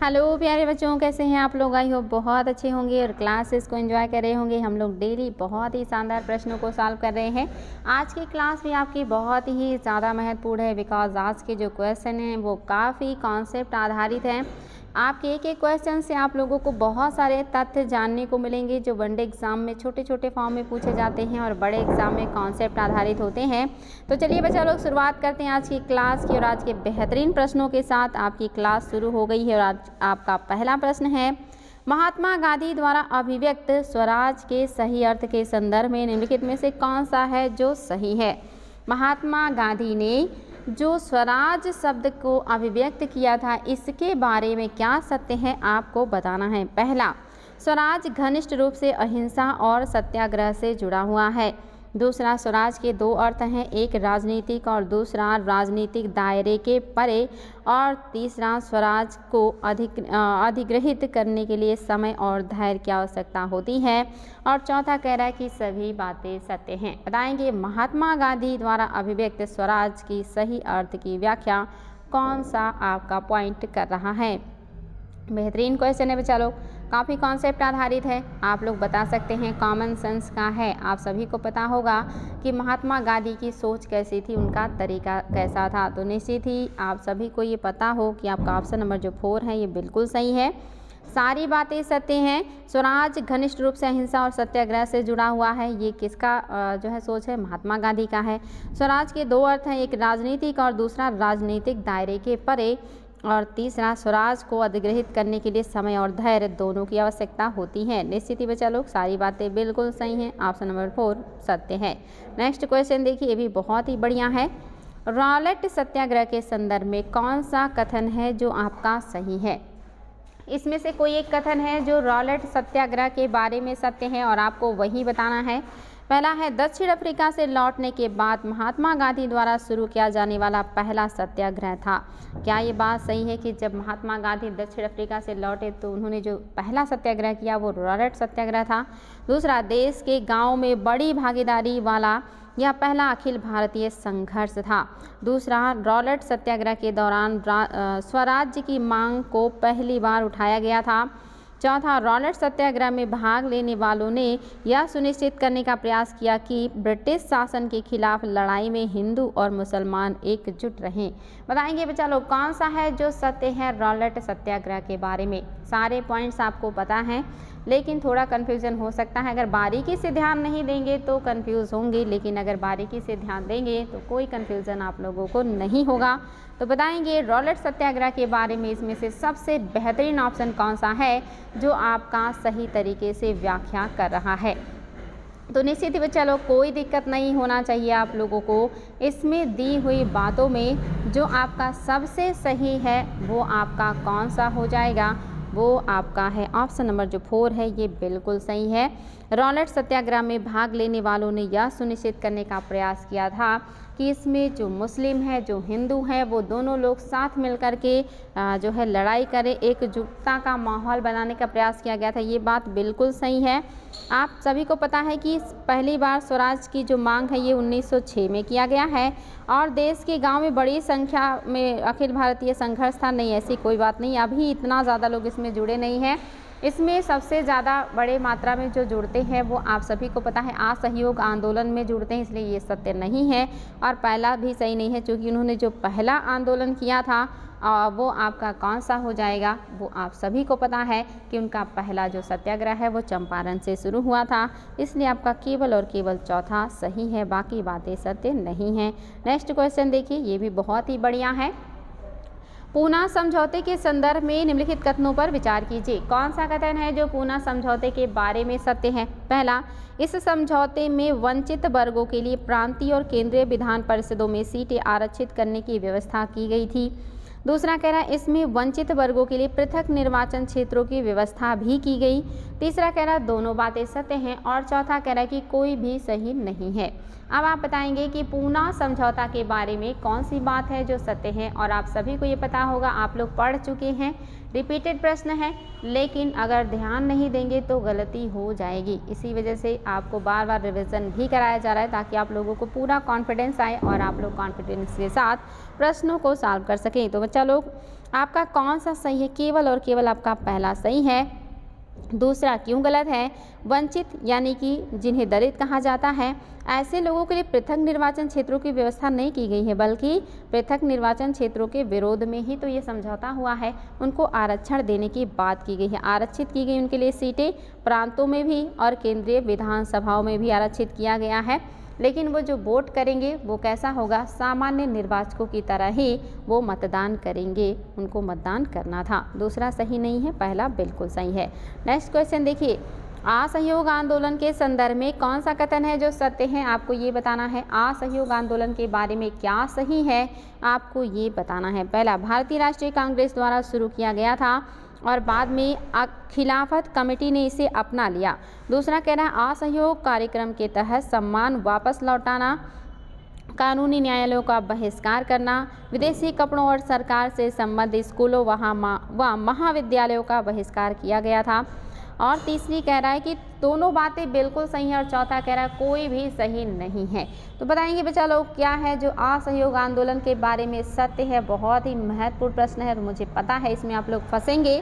Hello प्यारे बच्चों, कैसे हैं आप लोग। आई होप बहुत अच्छे होंगे और क्लासेस को एंजॉय कर रहे होंगे। हम लोग डेली बहुत ही शानदार प्रश्नों को सॉल्व कर रहे हैं। आज की क्लास भी आपकी बहुत ही ज़्यादा महत्वपूर्ण है बिकॉज आज के जो क्वेश्चन हैं वो काफ़ी कॉन्सेप्ट आधारित हैं। आपके एक एक क्वेश्चन से आप लोगों को बहुत सारे तथ्य जानने को मिलेंगे जो वनडे एग्जाम में छोटे छोटे फॉर्म में पूछे जाते हैं और बड़े एग्जाम में कॉन्सेप्ट आधारित होते हैं। तो चलिए बच्चा लोग शुरुआत करते हैं आज की क्लास की और आज के बेहतरीन प्रश्नों के साथ आपकी क्लास शुरू हो गई है। और आज आपका पहला प्रश्न है, महात्मा गांधी द्वारा अभिव्यक्त स्वराज के सही अर्थ के संदर्भ में निम्नलिखित में से कौन सा है जो सही है। महात्मा गांधी ने जो स्वराज शब्द को अभिव्यक्त किया था इसके बारे में क्या सत्य है आपको बताना है। पहला, स्वराज घनिष्ठ रूप से अहिंसा और सत्याग्रह से जुड़ा हुआ है। दूसरा, स्वराज के दो अर्थ हैं, एक राजनीतिक और दूसरा राजनीतिक दायरे के परे। और तीसरा, स्वराज को अधिग्रहित करने के लिए समय और धैर्य की आवश्यकता होती है। और चौथा कह रहा है कि सभी बातें सत्य हैं। बताएंगे महात्मा गांधी द्वारा अभिव्यक्त स्वराज की सही अर्थ की व्याख्या कौन सा आपका पॉइंट कर रहा है। बेहतरीन क्वेश्चन है बच्चा लोग, काफ़ी कॉन्सेप्ट आधारित है। आप लोग बता सकते हैं, कॉमन सेंस का है। आप सभी को पता होगा कि महात्मा गांधी की सोच कैसी थी, उनका तरीका कैसा था। तो निश्चित ही आप सभी को ये पता हो कि आपका ऑप्शन नंबर जो 4 है ये बिल्कुल सही है। सारी बातें सत्य हैं। स्वराज घनिष्ठ रूप से अहिंसा और सत्याग्रह से जुड़ा हुआ है। ये किसका जो है सोच है, महात्मा गांधी का है। स्वराज के दो अर्थ हैं, एक राजनीतिक और दूसरा राजनीतिक दायरे के परे। और तीसरा, स्वराज को अधिग्रहित करने के लिए समय और धैर्य दोनों की आवश्यकता होती है। निश्चित ही बच्चा लोग सारी बातें बिल्कुल सही हैं। ऑप्शन नंबर 4 सत्य है। नेक्स्ट क्वेश्चन देखिए, ये भी बहुत ही बढ़िया है। रॉलेट सत्याग्रह के संदर्भ में कौन सा कथन है जो आपका सही है। इसमें से कोई एक कथन है जो रॉलेट सत्याग्रह के बारे में सत्य है और आपको वही बताना है। पहला है, दक्षिण अफ्रीका से लौटने के बाद महात्मा गांधी द्वारा शुरू किया जाने वाला पहला सत्याग्रह था। क्या ये बात सही है कि जब महात्मा गांधी दक्षिण अफ्रीका से लौटे तो उन्होंने जो पहला सत्याग्रह किया वो रॉलेट सत्याग्रह था। दूसरा, देश के गांव में बड़ी भागीदारी वाला यह पहला अखिल भारतीय संघर्ष था। दूसरा, रॉलेट सत्याग्रह के दौरान स्वराज्य की मांग को पहली बार उठाया गया था। चौथा, रॉलेट सत्याग्रह में भाग लेने वालों ने यह सुनिश्चित करने का प्रयास किया कि ब्रिटिश शासन के खिलाफ लड़ाई में हिंदू और मुसलमान एकजुट रहें। बताएंगे बच्चा लोग कौन सा है जो सत्य है रॉलेट सत्याग्रह के बारे में। सारे पॉइंट्स आपको पता हैं लेकिन थोड़ा कन्फ्यूज़न हो सकता है। अगर बारीकी से ध्यान नहीं देंगे तो कन्फ्यूज़ होंगे, लेकिन अगर बारीकी से ध्यान देंगे तो कोई कन्फ्यूज़न आप लोगों को नहीं होगा। तो बताएंगे रॉलेट सत्याग्रह के बारे में इसमें से सबसे बेहतरीन ऑप्शन कौन सा है जो आपका सही तरीके से व्याख्या कर रहा है। तो निश्चित ही बच्चा लोग कोई दिक्कत नहीं होना चाहिए आप लोगों को। इसमें दी हुई बातों में जो आपका सबसे सही है वो आपका कौन सा हो जाएगा, वो आपका है ऑप्शन नंबर जो 4 है, ये बिल्कुल सही है। रॉलेट सत्याग्रह में भाग लेने वालों ने यह सुनिश्चित करने का प्रयास किया था कि इसमें जो मुस्लिम है जो हिंदू है वो दोनों लोग साथ मिलकर के जो है लड़ाई करें, एकजुटता का माहौल बनाने का प्रयास किया गया था। ये बात बिल्कुल सही है। आप सभी को पता है कि पहली बार स्वराज की जो मांग है ये 1906 में किया गया है और देश के गांव में बड़ी संख्या में अखिल भारतीय संघर्ष था। नहीं, ऐसी कोई बात नहीं, अभी इतना ज़्यादा लोग इसमें जुड़े नहीं हैं। इसमें सबसे ज़्यादा बड़े मात्रा में जो जुड़ते हैं वो आप सभी को पता है असहयोग आंदोलन में जुड़ते हैं, इसलिए ये सत्य नहीं है। और पहला भी सही नहीं है क्योंकि उन्होंने जो पहला आंदोलन किया था वो आपका कौन सा हो जाएगा, वो आप सभी को पता है कि उनका पहला जो सत्याग्रह है वो चंपारण से शुरू हुआ था। इसलिए आपका केवल और केवल चौथा सही है, बाकी बातें सत्य नहीं हैं। नेक्स्ट क्वेश्चन देखिए, ये भी बहुत ही बढ़िया है। पूना समझौते के संदर्भ में निम्नलिखित कथनों पर विचार कीजिए। कौन सा कथन है जो पूना समझौते के बारे में सत्य है। पहला, इस समझौते में वंचित वर्गों के लिए प्रांतीय और केंद्रीय विधान परिषदों में सीटें आरक्षित करने की व्यवस्था की गई थी। दूसरा कह रहा है इसमें वंचित वर्गों के लिए पृथक निर्वाचन क्षेत्रों की व्यवस्था भी की गई। तीसरा कह रहा है दोनों बातें सत्य हैं और चौथा कह रहा है कि कोई भी सही नहीं है। अब आप बताएंगे कि पूना समझौता के बारे में कौन सी बात है जो सत्य है, और आप सभी को ये पता होगा, आप लोग पढ़ चुके हैं, रिपीटेड प्रश्न है, लेकिन अगर ध्यान नहीं देंगे तो गलती हो जाएगी। इसी वजह से आपको बार बार रिवीजन भी कराया जा रहा है ताकि आप लोगों को पूरा कॉन्फिडेंस आए और आप लोग कॉन्फिडेंस के साथ प्रश्नों को सॉल्व कर सकें। तो बच्चा लोग, आपका कौन सा सही है? केवल और केवल आपका पहला सही है। दूसरा क्यों गलत है? वंचित यानी कि जिन्हें दलित कहा जाता है, ऐसे लोगों के लिए पृथक निर्वाचन क्षेत्रों की व्यवस्था नहीं की गई है, बल्कि पृथक निर्वाचन क्षेत्रों के विरोध में ही तो ये समझौता हुआ है। उनको आरक्षण देने की बात की गई है, आरक्षित की गई उनके लिए सीटें, प्रांतों में भी और केंद्रीय विधानसभाओं में भी आरक्षित किया गया है। लेकिन वो जो वोट करेंगे वो कैसा होगा? सामान्य निर्वाचकों की तरह ही वो मतदान करेंगे, उनको मतदान करना था। दूसरा सही नहीं है, पहला बिल्कुल सही है। नेक्स्ट क्वेश्चन देखिए, असहयोग आंदोलन के संदर्भ में कौन सा कथन है जो सत्य है? आपको ये बताना है। असहयोग आंदोलन के बारे में क्या सही है, आपको ये बताना है। पहला, भारतीय राष्ट्रीय कांग्रेस द्वारा शुरू किया गया था और बाद में खिलाफत कमेटी ने इसे अपना लिया। दूसरा कह रहा है, असहयोग कार्यक्रम के तहत सम्मान वापस लौटाना, कानूनी न्यायालयों का बहिष्कार करना, विदेशी कपड़ों और सरकार से संबंधित स्कूलों व महाविद्यालयों का बहिष्कार किया गया था। और तीसरी कह रहा है कि दोनों बातें बिल्कुल सही हैं, और चौथा कह रहा है कोई भी सही नहीं है। तो बताएंगे बच्चा लोग क्या है जो असहयोग आंदोलन के बारे में सत्य है? बहुत ही महत्वपूर्ण प्रश्न है और मुझे पता है इसमें आप लोग फंसेंगे,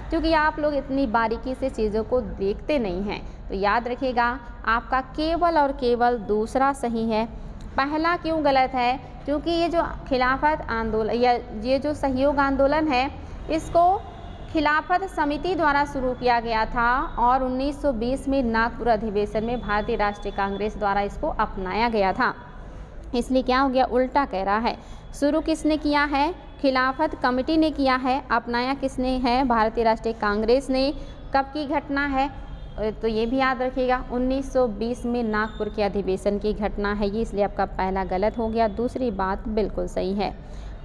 क्योंकि आप लोग इतनी बारीकी से चीज़ों को देखते नहीं हैं। तो याद रखिएगा, आपका केवल और केवल दूसरा सही है। पहला क्यों गलत है? क्योंकि ये जो खिलाफत आंदोलन या ये जो सहयोग आंदोलन है, इसको खिलाफत समिति द्वारा शुरू किया गया था और 1920 में नागपुर अधिवेशन में भारतीय राष्ट्रीय कांग्रेस द्वारा इसको अपनाया गया था। इसलिए क्या हो गया? उल्टा कह रहा है। शुरू किसने किया है? खिलाफत कमेटी ने किया है। अपनाया किसने है? भारतीय राष्ट्रीय कांग्रेस ने। कब की घटना है? तो ये भी याद रखिएगा, 1920 में नागपुर के अधिवेशन की घटना है ये, इसलिए आपका पहला गलत हो गया, दूसरी बात बिल्कुल सही है।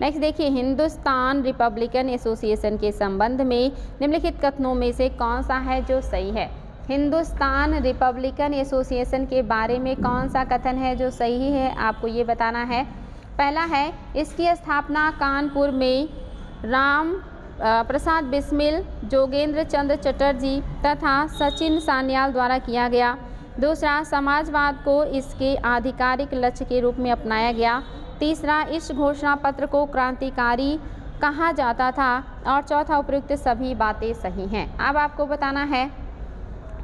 नेक्स्ट देखिए, हिंदुस्तान रिपब्लिकन एसोसिएशन के संबंध में निम्नलिखित कथनों में से कौन सा है जो सही है? हिंदुस्तान रिपब्लिकन एसोसिएशन के बारे में कौन सा कथन है जो सही है, आपको ये बताना है। पहला है, इसकी स्थापना कानपुर में राम प्रसाद बिस्मिल, जोगेंद्र चंद्र चटर्जी तथा सचिन सान्याल द्वारा किया गया। दूसरा, समाजवाद को इसके आधिकारिक लक्ष्य के रूप में अपनाया गया। तीसरा, इस घोषणा पत्र को क्रांतिकारी कहा जाता था। और चौथा, उपयुक्त सभी बातें सही हैं। अब आपको बताना है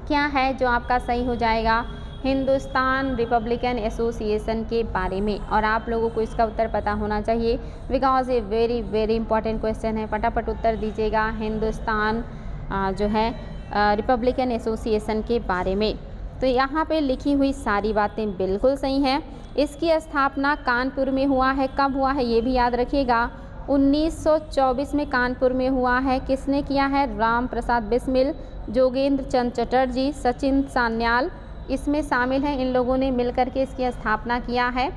क्या है जो आपका सही हो जाएगा हिंदुस्तान रिपब्लिकन एसोसिएशन के बारे में, और आप लोगों को इसका उत्तर पता होना चाहिए, बिकॉज ये वेरी वेरी इंपॉर्टेंट क्वेश्चन है। फटाफट उत्तर दीजिएगा। हिंदुस्तान जो है रिपब्लिकन एसोसिएशन के बारे में, तो यहाँ पे लिखी हुई सारी बातें बिल्कुल सही हैं। इसकी स्थापना कानपुर में हुआ है। कब हुआ है ये भी याद रखिएगा, 1924 में कानपुर में हुआ है। किसने किया है? राम प्रसाद बिस्मिल, जोगेंद्र चंद्र चटर्जी, सचिन सान्याल इसमें शामिल हैं। इन लोगों ने मिलकर के इसकी स्थापना किया है।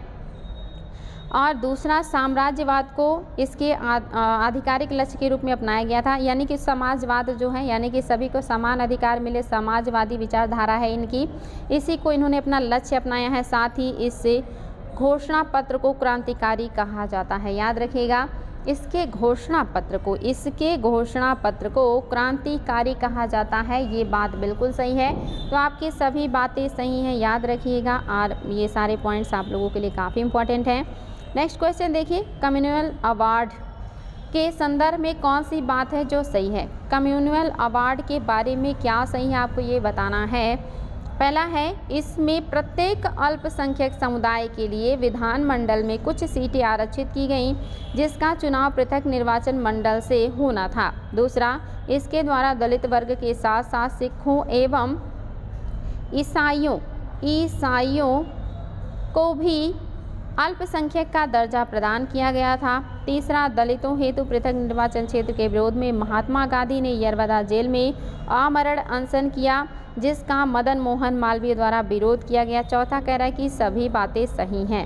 और दूसरा, साम्राज्यवाद को इसके आधिकारिक लक्ष्य के रूप में अपनाया गया था, यानी कि समाजवाद जो है, यानी कि सभी को समान अधिकार मिले, समाजवादी विचारधारा है इनकी, इसी को इन्होंने अपना लक्ष्य अपनाया है। साथ ही इससे घोषणा पत्र को क्रांतिकारी कहा जाता है। याद रखिएगा, इसके घोषणा पत्र को क्रांतिकारी कहा जाता है, ये बात बिल्कुल सही है। तो आपकी सभी बातें सही हैं, याद रखिएगा, और ये सारे पॉइंट्स आप लोगों के लिए काफ़ी इंपॉर्टेंट हैं। नेक्स्ट क्वेश्चन देखिए, कम्युनल अवार्ड के संदर्भ में कौन सी बात है जो सही है? कम्युनल अवार्ड के बारे में क्या सही है, आपको ये बताना है। पहला है, इसमें प्रत्येक अल्पसंख्यक समुदाय के लिए विधानमंडल में कुछ सीटें आरक्षित की गईं, जिसका चुनाव पृथक निर्वाचन मंडल से होना था। दूसरा, इसके द्वारा दलित वर्ग के साथ साथ सिखों एवं ईसाइयों को भी अल्पसंख्यक का दर्जा प्रदान किया गया था। तीसरा, दलितों हेतु पृथक निर्वाचन क्षेत्र के विरोध में महात्मा गांधी ने यरवदा जेल में आमरण अनशन किया, जिसका मदन मोहन मालवीय द्वारा विरोध किया गया। चौथा कह रहा है कि सभी बातें सही हैं।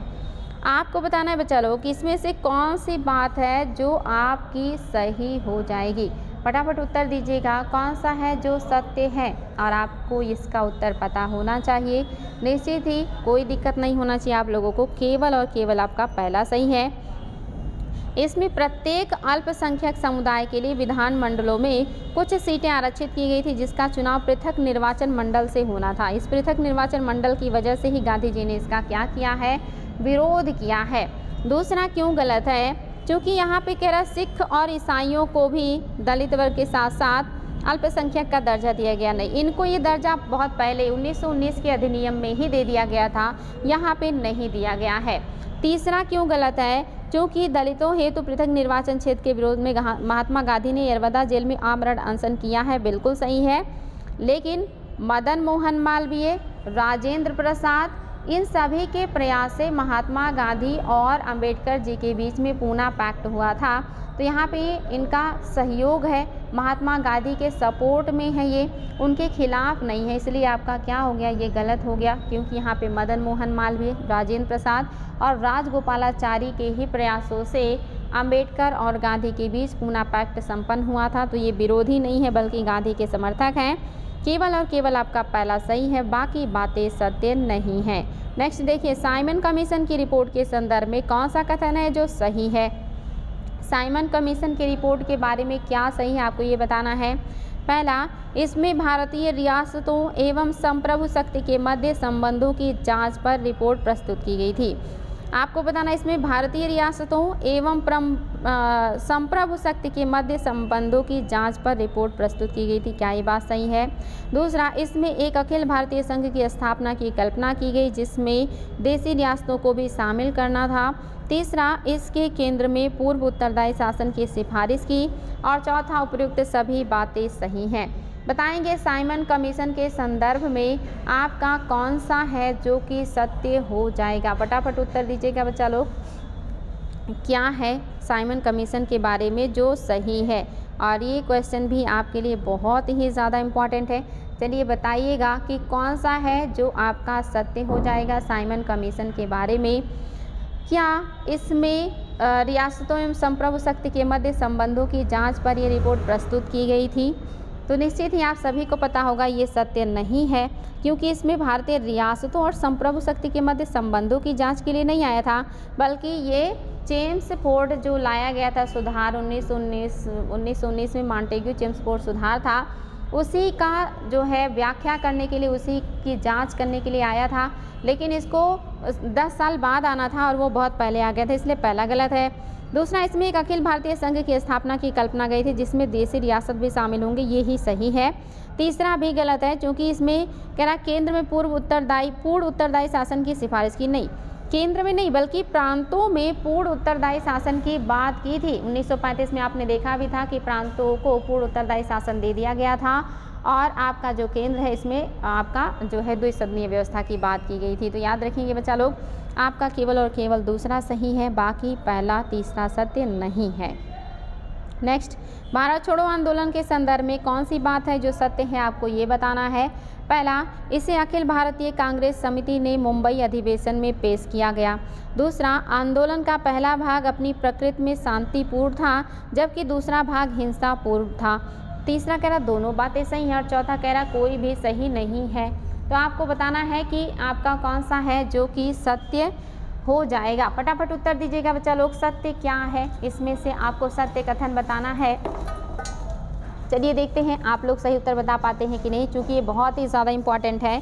आपको बताना है बच्चा लोग कि इसमें से कौन सी बात है जो आपकी सही हो जाएगी। फटाफट उत्तर दीजिएगा, कौन सा है जो सत्य है, और आपको इसका उत्तर पता होना चाहिए। निश्चित ही कोई दिक्कत नहीं होना चाहिए आप लोगों को, केवल और केवल आपका पहला सही है। इसमें प्रत्येक अल्पसंख्यक समुदाय के लिए विधान मंडलों में कुछ सीटें आरक्षित की गई थी, जिसका चुनाव पृथक निर्वाचन मंडल से होना था। इस पृथक निर्वाचन मंडल की वजह से ही गांधी जी ने इसका क्या किया है, विरोध किया है। दूसरा क्यों गलत है, क्योंकि यहाँ पे कह रहा सिख और ईसाइयों को भी दलित वर्ग के साथ साथ अल्पसंख्यक का दर्जा दिया गया नहीं। इनको ये दर्जा बहुत पहले 1919 के अधिनियम में ही दे दिया गया था, यहाँ पे नहीं दिया गया है। तीसरा क्यों गलत है, क्योंकि दलितों हेतु पृथक निर्वाचन क्षेत्र के विरोध में महात्मा गांधी ने यरवदा जेल में आमरण अनशन किया है, बिल्कुल सही है। लेकिन मदन मोहन मालवीय, राजेंद्र प्रसाद, इन सभी के प्रयास से महात्मा गांधी और अंबेडकर जी के बीच में पूना पैक्ट हुआ था, तो यहाँ पे इनका सहयोग है, महात्मा गांधी के सपोर्ट में है, ये उनके खिलाफ नहीं है। इसलिए आपका क्या हो गया, ये गलत हो गया, क्योंकि यहाँ पे मदन मोहन मालवीय, राजेंद्र प्रसाद और राजगोपालाचारी के ही प्रयासों से अंबेडकर और गांधी के बीच पूना पैक्ट संपन्न हुआ था। तो ये विरोधी नहीं है बल्कि गांधी के समर्थक हैं। केवल और केवल आपका पहला सही है, बाकी बातें सत्य नहीं है। नेक्स्ट देखिए, साइमन कमीशन की रिपोर्ट के संदर्भ में कौन सा कथन है जो सही है। साइमन कमीशन की रिपोर्ट के बारे में क्या सही है, आपको ये बताना है। पहला, इसमें भारतीय रियासतों एवं संप्रभु शक्ति के मध्य संबंधों की जांच पर रिपोर्ट प्रस्तुत की गई थी। आपको बताना, इसमें भारतीय रियासतों एवं संप्रभु शक्ति के मध्य संबंधों की जांच पर रिपोर्ट प्रस्तुत की गई थी, क्या ये बात सही है। दूसरा, इसमें एक अखिल भारतीय संघ की स्थापना की कल्पना की गई, जिसमें देशी रियासतों को भी शामिल करना था। तीसरा, इसके केंद्र में पूर्व उत्तरदायी शासन की सिफारिश की। और चौथा, उपयुक्त सभी बातें सही हैं। बताएंगे साइमन कमीशन के संदर्भ में आपका कौन सा है जो कि सत्य हो जाएगा। फटाफट उत्तर दीजिएगा बच्चा लोग, क्या है साइमन कमीशन के बारे में जो सही है। और ये क्वेश्चन भी आपके लिए बहुत ही ज़्यादा इम्पॉर्टेंट है। चलिए बताइएगा कि कौन सा है जो आपका सत्य हो जाएगा साइमन कमीशन के बारे में। क्या इसमें रियासतों एवं संप्रभु शक्ति के मध्य संबंधों की जांच पर यह रिपोर्ट प्रस्तुत की गई थी, तो निश्चित ही आप सभी को पता होगा ये सत्य नहीं है, क्योंकि इसमें भारतीय रियासतों और संप्रभु शक्ति के मध्य संबंधों की जांच के लिए नहीं आया था, बल्कि ये चेम्सफोर्ड जो लाया गया था सुधार 1919 में मॉन्टेग्यू चेम्सफोर्ड सुधार था, उसी का जो है व्याख्या करने के लिए, उसी की जांच करने के लिए आया था। लेकिन इसको 10 साल बाद आना था और वो बहुत पहले आ गया था, इसलिए पहला गलत है। दूसरा, इसमें एक अखिल भारतीय संघ की स्थापना की कल्पना गई थी, जिसमें देशी रियासत भी शामिल होंगे, ये ही सही है। तीसरा भी गलत है, क्योंकि इसमें कह रहा केंद्र में पूर्ण उत्तरदायी शासन की सिफारिश की, नहीं, केंद्र में नहीं बल्कि प्रांतों में पूर्ण उत्तरदायी शासन की बात की थी। 1935 में आपने देखा भी था कि प्रांतों को पूर्ण उत्तरदायी शासन दे दिया गया था, और आपका जो केंद्र है इसमें आपका जो है द्विसदनीय व्यवस्था की बात की गई थी। तो याद रखेंगे बच्चा लोग, आपका केवल और केवल दूसरा सही है, बाकी पहला तीसरा सत्य नहीं है। नेक्स्ट, भारत छोड़ो आंदोलन के संदर्भ में कौन सी बात है जो सत्य है, आपको ये बताना है। पहला, इसे अखिल भारतीय कांग्रेस समिति ने मुंबई अधिवेशन में पेश किया गया। दूसरा, आंदोलन का पहला भाग अपनी प्रकृति में शांतिपूर्ण था, जबकि दूसरा भाग हिंसापूर्ण था। तीसरा कह रहा दोनों बातें सही हैं, और चौथा कह रहा कोई भी सही नहीं है। तो आपको बताना है कि आपका कौन सा है जो कि सत्य हो जाएगा। फटाफट उत्तर दीजिएगा बच्चा लोग, सत्य क्या है, इसमें से आपको सत्य कथन बताना है। चलिए देखते हैं आप लोग सही उत्तर बता पाते हैं कि नहीं, क्योंकि ये बहुत ही ज़्यादा इम्पॉर्टेंट है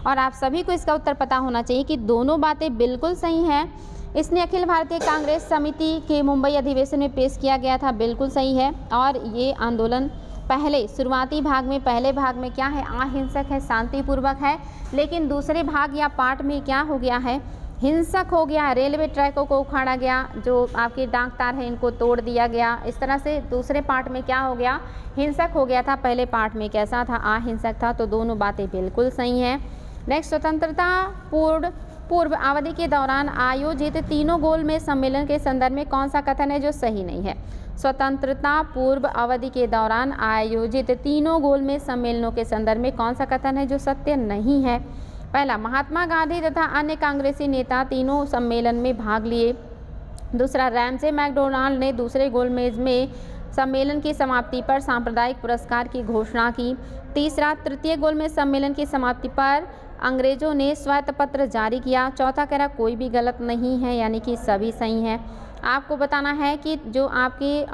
और आप सभी को इसका उत्तर पता होना चाहिए कि दोनों बातें बिल्कुल सही हैं। इसने अखिल भारतीय कांग्रेस समिति के मुंबई अधिवेशन में पेश किया गया था, बिल्कुल सही है। और ये आंदोलन पहले शुरुआती भाग में, पहले भाग में क्या है, अहिंसक है, शांतिपूर्वक है, लेकिन दूसरे भाग या पार्ट में क्या हो गया है, हिंसक हो गया। रेलवे ट्रैकों को उखाड़ा गया, जो आपके डाक तार है इनको तोड़ दिया गया। इस तरह से दूसरे पार्ट में क्या हो गया, हिंसक हो गया था। पहले पार्ट में कैसा था, अहिंसक था। तो दोनों बातें बिल्कुल सही हैं। नेक्स्ट, स्वतंत्रता पूर्व अवधि के दौरान आयोजित तीनों गोल मेज सम्मेलन के संदर्भ में कौन सा कथन है जो सही नहीं है। स्वतंत्रता पूर्व अवधि के दौरान आयोजित तीनों गोल मेज सम्मेलनों के संदर्भ में कौन सा कथन है जो सत्य नहीं है। पहला, महात्मा गांधी तथा अन्य कांग्रेसी नेता तीनों सम्मेलन में भाग लिए। दूसरा, रैमसे मैकडोनाल्ड ने दूसरे गोलमेज में सम्मेलन की समाप्ति पर सांप्रदायिक पुरस्कार की घोषणा की। तीसरा, तृतीय गोलमेज सम्मेलन की समाप्ति पर अंग्रेजों ने श्वेत पत्र जारी किया। चौथा कह रहा कोई भी गलत नहीं है, यानी कि सभी सही हैं। आपको बताना है कि जो आपकी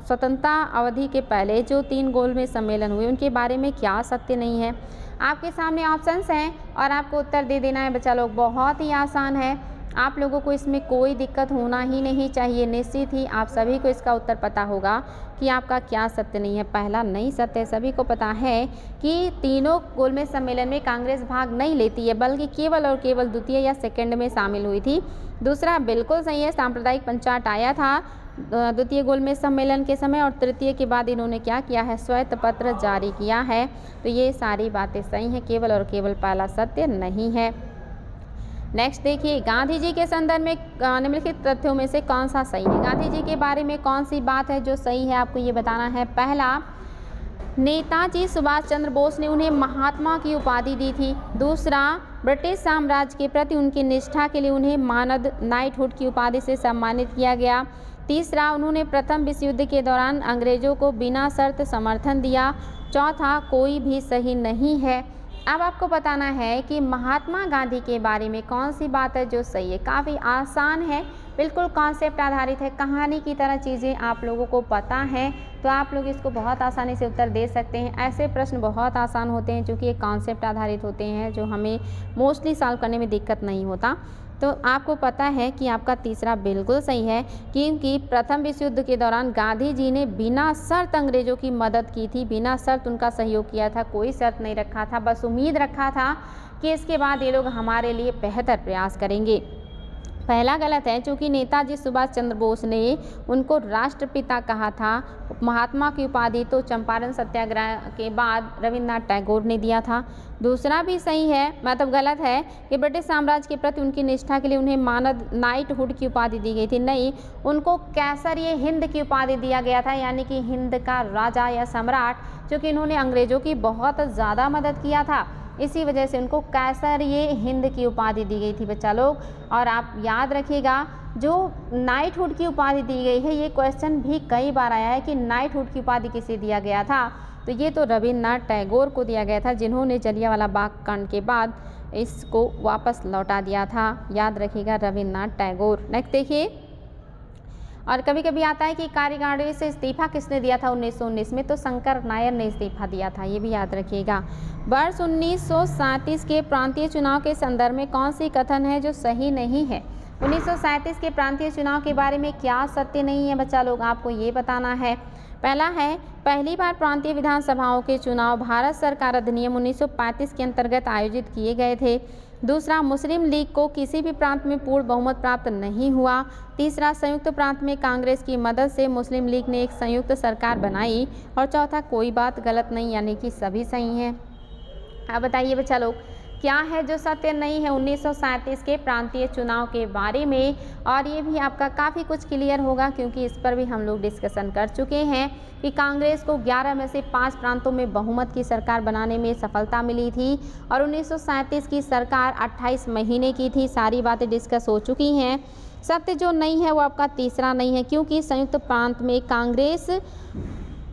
स्वतंत्रता अवधि के पहले जो 3 गोलमेज सम्मेलन हुए उनके बारे में क्या सत्य नहीं है। आपके सामने ऑप्शंस हैं और आपको उत्तर दे देना है बच्चा लोग। बहुत ही आसान है, आप लोगों को इसमें कोई दिक्कत होना ही नहीं चाहिए। निश्चित ही आप सभी को इसका उत्तर पता होगा कि आपका क्या सत्य नहीं है। पहला नहीं सत्य, सभी को पता है कि तीनों गोलमेज सम्मेलन में कांग्रेस भाग नहीं लेती है, बल्कि केवल और केवल द्वितीय या सेकंड में शामिल हुई थी। दूसरा बिल्कुल सही है, सांप्रदायिक पंचायत आया था द्वितीय गोलमेज सम्मेलन के समय, और तृतीय के बाद इन्होंने क्या किया है, श्वेत पत्र जारी किया है। तो ये सारी बातें सही हैं, केवल और केवल पहला सत्य नहीं है। नेक्स्ट देखिए, गांधी जी के संदर्भ में निम्नलिखित तथ्यों में से कौन सा सही है। गांधी जी के बारे में कौन सी बात है जो सही है, आपको ये बताना है। पहला, नेताजी सुभाष चंद्र बोस ने उन्हें महात्मा की उपाधि दी थी। दूसरा, ब्रिटिश साम्राज्य के प्रति उनकी निष्ठा के लिए उन्हें मानद नाइटहुड की उपाधि से सम्मानित किया गया। तीसरा, उन्होंने प्रथम विश्व युद्ध के दौरान अंग्रेजों को बिना शर्त समर्थन दिया। चौथा, कोई भी सही नहीं है। अब आपको बताना है कि महात्मा गांधी के बारे में कौन सी बात है जो सही है। काफ़ी आसान है, बिल्कुल कॉन्सेप्ट आधारित है, कहानी की तरह चीज़ें आप लोगों को पता हैं, तो आप लोग इसको बहुत आसानी से उत्तर दे सकते हैं। ऐसे प्रश्न बहुत आसान होते हैं क्योंकि ये कॉन्सेप्ट आधारित होते हैं, जो हमें मोस्टली सॉल्व करने में दिक्कत नहीं होता। तो आपको पता है कि आपका तीसरा बिल्कुल सही है, क्योंकि प्रथम विश्व युद्ध के दौरान गांधी जी ने बिना शर्त अंग्रेजों की मदद की थी, बिना शर्त उनका सहयोग किया था, कोई शर्त नहीं रखा था, बस उम्मीद रखा था कि इसके बाद ये लोग हमारे लिए बेहतर प्रयास करेंगे। पहला गलत है, क्योंकि नेताजी सुभाष चंद्र बोस ने उनको राष्ट्रपिता कहा था। महात्मा की उपाधि तो चंपारण सत्याग्रह के बाद रविन्द्रनाथ टैगोर ने दिया था। दूसरा भी सही है, मतलब गलत है कि ब्रिटिश साम्राज्य के प्रति उनकी निष्ठा के लिए उन्हें मानद नाइटहुड की उपाधि दी गई थी। नहीं, उनको कैसर हिंद की उपाधि दिया गया था, यानी कि हिंद का राजा या सम्राट, क्योंकि इन्होंने अंग्रेजों की बहुत ज़्यादा मदद किया था, इसी वजह से उनको कैसर हिंद की उपाधि दी गई थी बच्चा लोग। और आप याद रखिएगा, जो नाइटहुड की उपाधि दी गई है, ये क्वेश्चन भी कई बार आया है कि नाइटहुड की उपाधि किसे दिया गया था, तो ये तो रविन्द्रनाथ टैगोर को दिया गया था, जिन्होंने जलियांवाला बाग कांड के बाद इसको वापस लौटा दिया था। याद रखिएगा, रविन्द्रनाथ टैगोर। नेक्स्ट देखिए, और कभी कभी आता है कि कार्यकारिणी से इस्तीफा किसने दिया था 1919 में, तो शंकर नायर ने इस्तीफा दिया था, ये भी याद रखिएगा। वर्ष 1937 के प्रांतीय चुनाव के संदर्भ में कौन सी कथन है जो सही नहीं है। 1937 के प्रांतीय चुनाव के बारे में क्या सत्य नहीं है बच्चा लोग, आपको ये बताना है। पहला है, पहली बार प्रांतीय विधानसभाओं के चुनाव भारत सरकार अधिनियम 1935 के अंतर्गत आयोजित किए गए थे। दूसरा, मुस्लिम लीग को किसी भी प्रांत में पूर्ण बहुमत प्राप्त नहीं हुआ। तीसरा, संयुक्त प्रांत में कांग्रेस की मदद से मुस्लिम लीग ने एक संयुक्त सरकार बनाई। और चौथा, कोई बात गलत नहीं, यानी कि सभी सही हैं। अब बताइए बच्चा लोग, क्या है जो सत्य नहीं है 1937 के प्रांतीय चुनाव के बारे में। और ये भी आपका काफ़ी कुछ क्लियर होगा, क्योंकि इस पर भी हम लोग डिस्कशन कर चुके हैं कि कांग्रेस को 11 में से 5 प्रांतों में बहुमत की सरकार बनाने में सफलता मिली थी, और 1937 की सरकार 28 महीने की थी। सारी बातें डिस्कस हो चुकी हैं। सत्य जो नहीं है वो आपका तीसरा नहीं है, क्योंकि संयुक्त प्रांत में कांग्रेस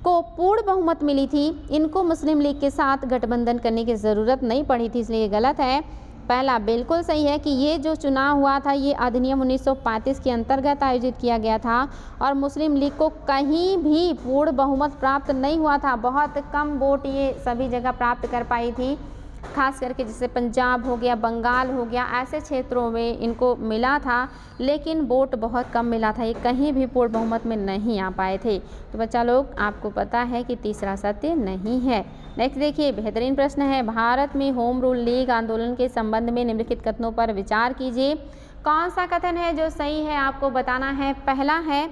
को पूर्ण बहुमत मिली थी, इनको मुस्लिम लीग के साथ गठबंधन करने की ज़रूरत नहीं पड़ी थी, इसलिए गलत है। पहला बिल्कुल सही है कि ये जो चुनाव हुआ था ये अधिनियम 1935 के अंतर्गत आयोजित किया गया था, और मुस्लिम लीग को कहीं भी पूर्ण बहुमत प्राप्त नहीं हुआ था। बहुत कम वोट ये सभी जगह प्राप्त कर पाई थी, खास करके जैसे पंजाब हो गया, बंगाल हो गया, ऐसे क्षेत्रों में इनको मिला था, लेकिन वोट बहुत कम मिला था, ये कहीं भी पूर्ण बहुमत में नहीं आ पाए थे। तो बच्चा लोग, आपको पता है कि तीसरा सत्य नहीं है। नेक्स्ट देखिए, बेहतरीन प्रश्न है, भारत में होम रूल लीग आंदोलन के संबंध में निम्नलिखित कथनों पर विचार कीजिए। कौन सा कथन है जो सही है, आपको बताना है। पहला है,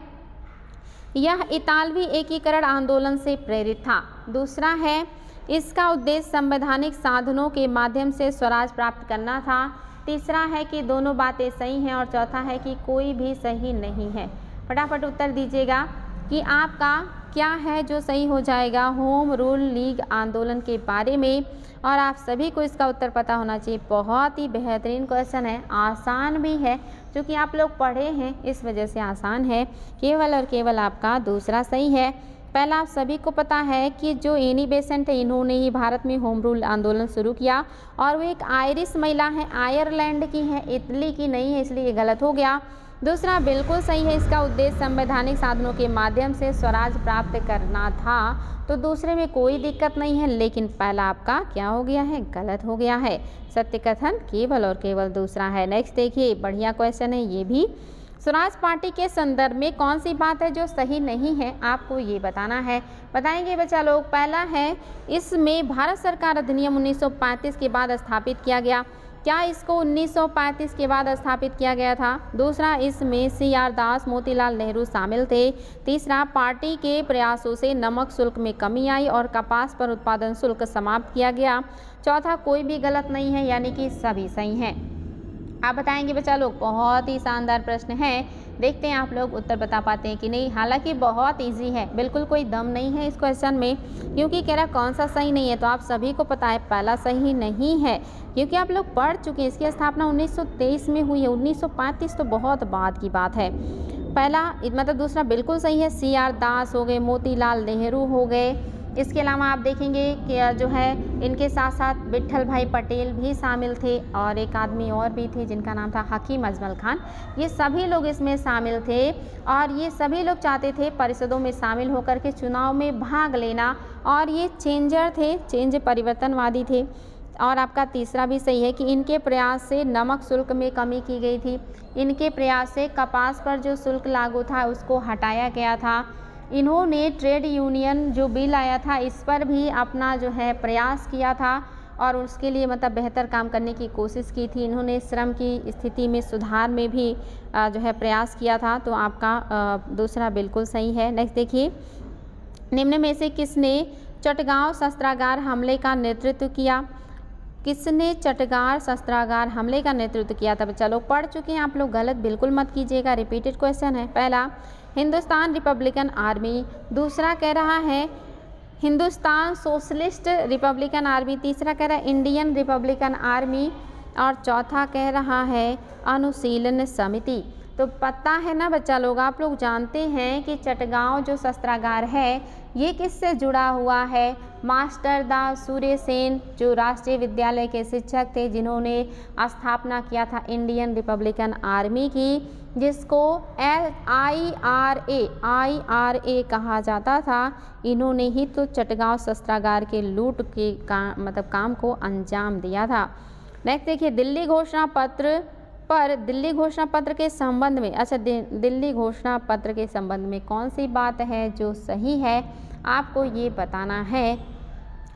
यह इतालवी एकीकरण आंदोलन से प्रेरित था। दूसरा है, इसका उद्देश्य संवैधानिक साधनों के माध्यम से स्वराज प्राप्त करना था। तीसरा है कि दोनों बातें सही हैं, और चौथा है कि कोई भी सही नहीं है। फटाफट उत्तर दीजिएगा। कि आपका क्या है जो सही हो जाएगा होम रूल लीग आंदोलन के बारे में, और आप सभी को इसका उत्तर पता होना चाहिए। बहुत ही बेहतरीन क्वेश्चन है, आसान भी है, क्योंकि आप लोग पढ़े हैं इस वजह से आसान है। केवल और केवल आपका दूसरा सही है। पहला आप सभी को पता है कि जो एनी बेसेंट है इन्होंने ही भारत में होम रूल आंदोलन शुरू किया, और वो एक आयरिश महिला है, आयरलैंड की है, इटली की नहीं है, इसलिए ये गलत हो गया। दूसरा बिल्कुल सही है, इसका उद्देश्य संवैधानिक साधनों के माध्यम से स्वराज प्राप्त करना था, तो दूसरे में कोई दिक्कत नहीं है। लेकिन पहला आपका क्या हो गया है, गलत हो गया है। सत्य कथन केवल और केवल दूसरा है। नेक्स्ट देखिए, बढ़िया क्वेश्चन है ये भी। स्वराज पार्टी के संदर्भ में कौन सी बात है जो सही नहीं है, आपको ये बताना है। बताएंगे बच्चा लोग। पहला है, इसमें भारत सरकार अधिनियम 1935 के बाद स्थापित किया गया। क्या इसको 1935 के बाद स्थापित किया गया था? दूसरा, इसमें CR दास, मोतीलाल नेहरू शामिल थे। तीसरा, पार्टी के प्रयासों से नमक शुल्क में कमी आई और कपास पर उत्पादन शुल्क समाप्त किया गया। चौथा, कोई भी गलत नहीं है, यानी कि सभी सही हैं। आप बताएंगे बच्चा लोग। बहुत ही शानदार प्रश्न है, देखते हैं आप लोग उत्तर बता पाते हैं कि नहीं। हालांकि बहुत इजी है, बिल्कुल कोई दम नहीं है इस क्वेश्चन में, क्योंकि कह रहा कौन सा सही नहीं है, तो आप सभी को पता है पहला सही नहीं है, क्योंकि आप लोग पढ़ चुके हैं। इसकी स्थापना 1923 में हुई है, 1935 तो बहुत बाद की बात है। पहला मतलब दूसरा बिल्कुल सही है, CR दास हो गए, मोतीलाल नेहरू हो गए। इसके अलावा आप देखेंगे कि जो है इनके साथ साथ विट्ठल भाई पटेल भी शामिल थे, और एक आदमी और भी थे जिनका नाम था हकीम अजमल खान। ये सभी लोग इसमें शामिल थे, और ये सभी लोग चाहते थे परिषदों में शामिल होकर के चुनाव में भाग लेना, और ये चेंजर थे, चेंज परिवर्तनवादी थे। और आपका तीसरा भी सही है कि इनके प्रयास से नमक शुल्क में कमी की गई थी। इनके प्रयास से कपास पर जो शुल्क लागू था उसको हटाया गया था। इन्होंने ट्रेड यूनियन जो बिल आया था इस पर भी अपना जो है प्रयास किया था, और उसके लिए मतलब बेहतर काम करने की कोशिश की थी। इन्होंने श्रम की स्थिति में सुधार में भी जो है प्रयास किया था, तो आपका दूसरा बिल्कुल सही है। नेक्स्ट देखिए, निम्न में से किसने चटगांव शस्त्रागार हमले का नेतृत्व किया? किसने चटगांव शस्त्रागार हमले का नेतृत्व किया था? चलो पढ़ चुके हैं आप लोग, गलत बिल्कुल मत कीजिएगा, रिपीटेड क्वेश्चन है। पहला, हिंदुस्तान रिपब्लिकन आर्मी। दूसरा कह रहा है हिंदुस्तान सोशलिस्ट रिपब्लिकन आर्मी। तीसरा कह रहा है इंडियन रिपब्लिकन आर्मी, और चौथा कह रहा है अनुशीलन समिति। तो पता है ना बच्चा लोग, आप लोग जानते हैं कि चटगांव जो शस्त्रागार है ये किससे जुड़ा हुआ है? मास्टर दास सूर्यसेन जो राष्ट्रीय विद्यालय के शिक्षक थे, जिन्होंने स्थापना किया था इंडियन रिपब्लिकन आर्मी की, जिसको IRA कहा जाता था। इन्होंने ही तो चटगांव शस्त्रागार के लूट के काम को अंजाम दिया था। नेक्स्ट देखिए, दिल्ली घोषणा पत्र पर दिल्ली घोषणा पत्र के संबंध में, अच्छा दिल्ली घोषणा पत्र के संबंध में कौन सी बात है जो सही है, आपको ये बताना है।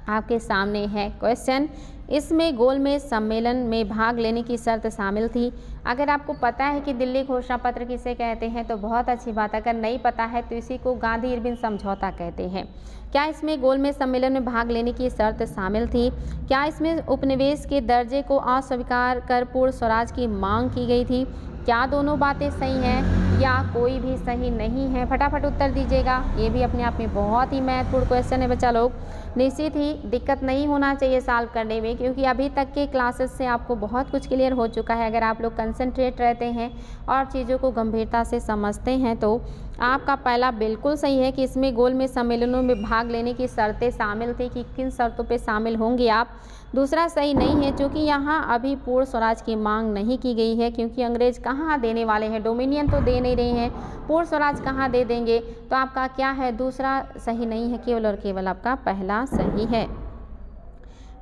आपके सामने है क्वेश्चन। इसमें गोलमेज सम्मेलन में भाग लेने की शर्त शामिल थी। अगर आपको पता है कि दिल्ली घोषणा पत्र किसे कहते हैं तो बहुत अच्छी बात, अगर नहीं पता है तो इसी को गांधी इरविन समझौता कहते हैं। क्या इसमें गोलमेज सम्मेलन में भाग लेने की शर्त शामिल थी? क्या इसमें उपनिवेश के दर्जे को अस्वीकार कर पूर्ण स्वराज की मांग की गई थी? क्या दोनों बातें सही हैं या कोई भी सही नहीं है? फटाफट उत्तर दीजिएगा। ये भी अपने आप में बहुत ही महत्वपूर्ण क्वेश्चन है बच्चा लोग। निश्चित ही दिक्कत नहीं होना चाहिए सॉल्व करने में, क्योंकि अभी तक के क्लासेस से आपको बहुत कुछ क्लियर हो चुका है। अगर आप लोग कंसंट्रेट रहते हैं और चीज़ों को गंभीरता से समझते हैं तो आपका पहला बिल्कुल सही है कि इसमें गोलमेज सम्मेलनों में भाग लेने की शर्तें शामिल थी कि किन शर्तों पे शामिल होंगे आप। दूसरा सही नहीं है, क्योंकि यहाँ अभी पूर्ण स्वराज की मांग नहीं की गई है, क्योंकि अंग्रेज कहाँ देने वाले हैं, डोमिनियन तो दे नहीं रहे हैं, पूर्ण स्वराज कहाँ दे देंगे। तो आपका क्या है, दूसरा सही नहीं है, केवल और केवल आपका पहला सही है।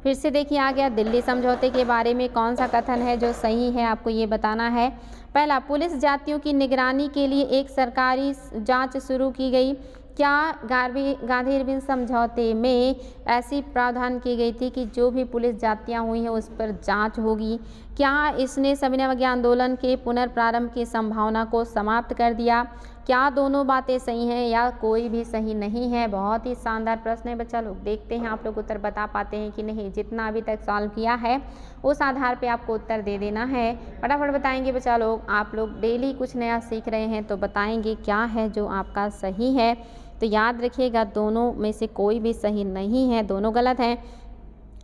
फिर से देखिए आ गया, दिल्ली समझौते के बारे में कौन सा कथन है जो सही है, आपको ये बताना है। पहला, पुलिस जातियों की निगरानी के लिए एक सरकारी जांच शुरू की गई। क्या गांधी इरविन समझौते में ऐसी प्रावधान की गई थी कि जो भी पुलिस जातियां हुई हैं उस पर जांच होगी? क्या इसने सविनय अवज्ञा आंदोलन के पुनर्प्रारंभ की संभावना को समाप्त कर दिया? क्या दोनों बातें सही हैं या कोई भी सही नहीं है? बहुत ही शानदार प्रश्न है बच्चा लोग। देखते हैं आप लोग उत्तर बता पाते हैं कि नहीं। जितना अभी तक सॉल्व किया है उस आधार पे आपको उत्तर दे देना है। फटाफट बताएंगे बच्चा लोग। आप लोग डेली कुछ नया सीख रहे हैं तो बताएंगे क्या है जो आपका सही है। तो याद रखिएगा दोनों में से कोई भी सही नहीं है, दोनों गलत हैं।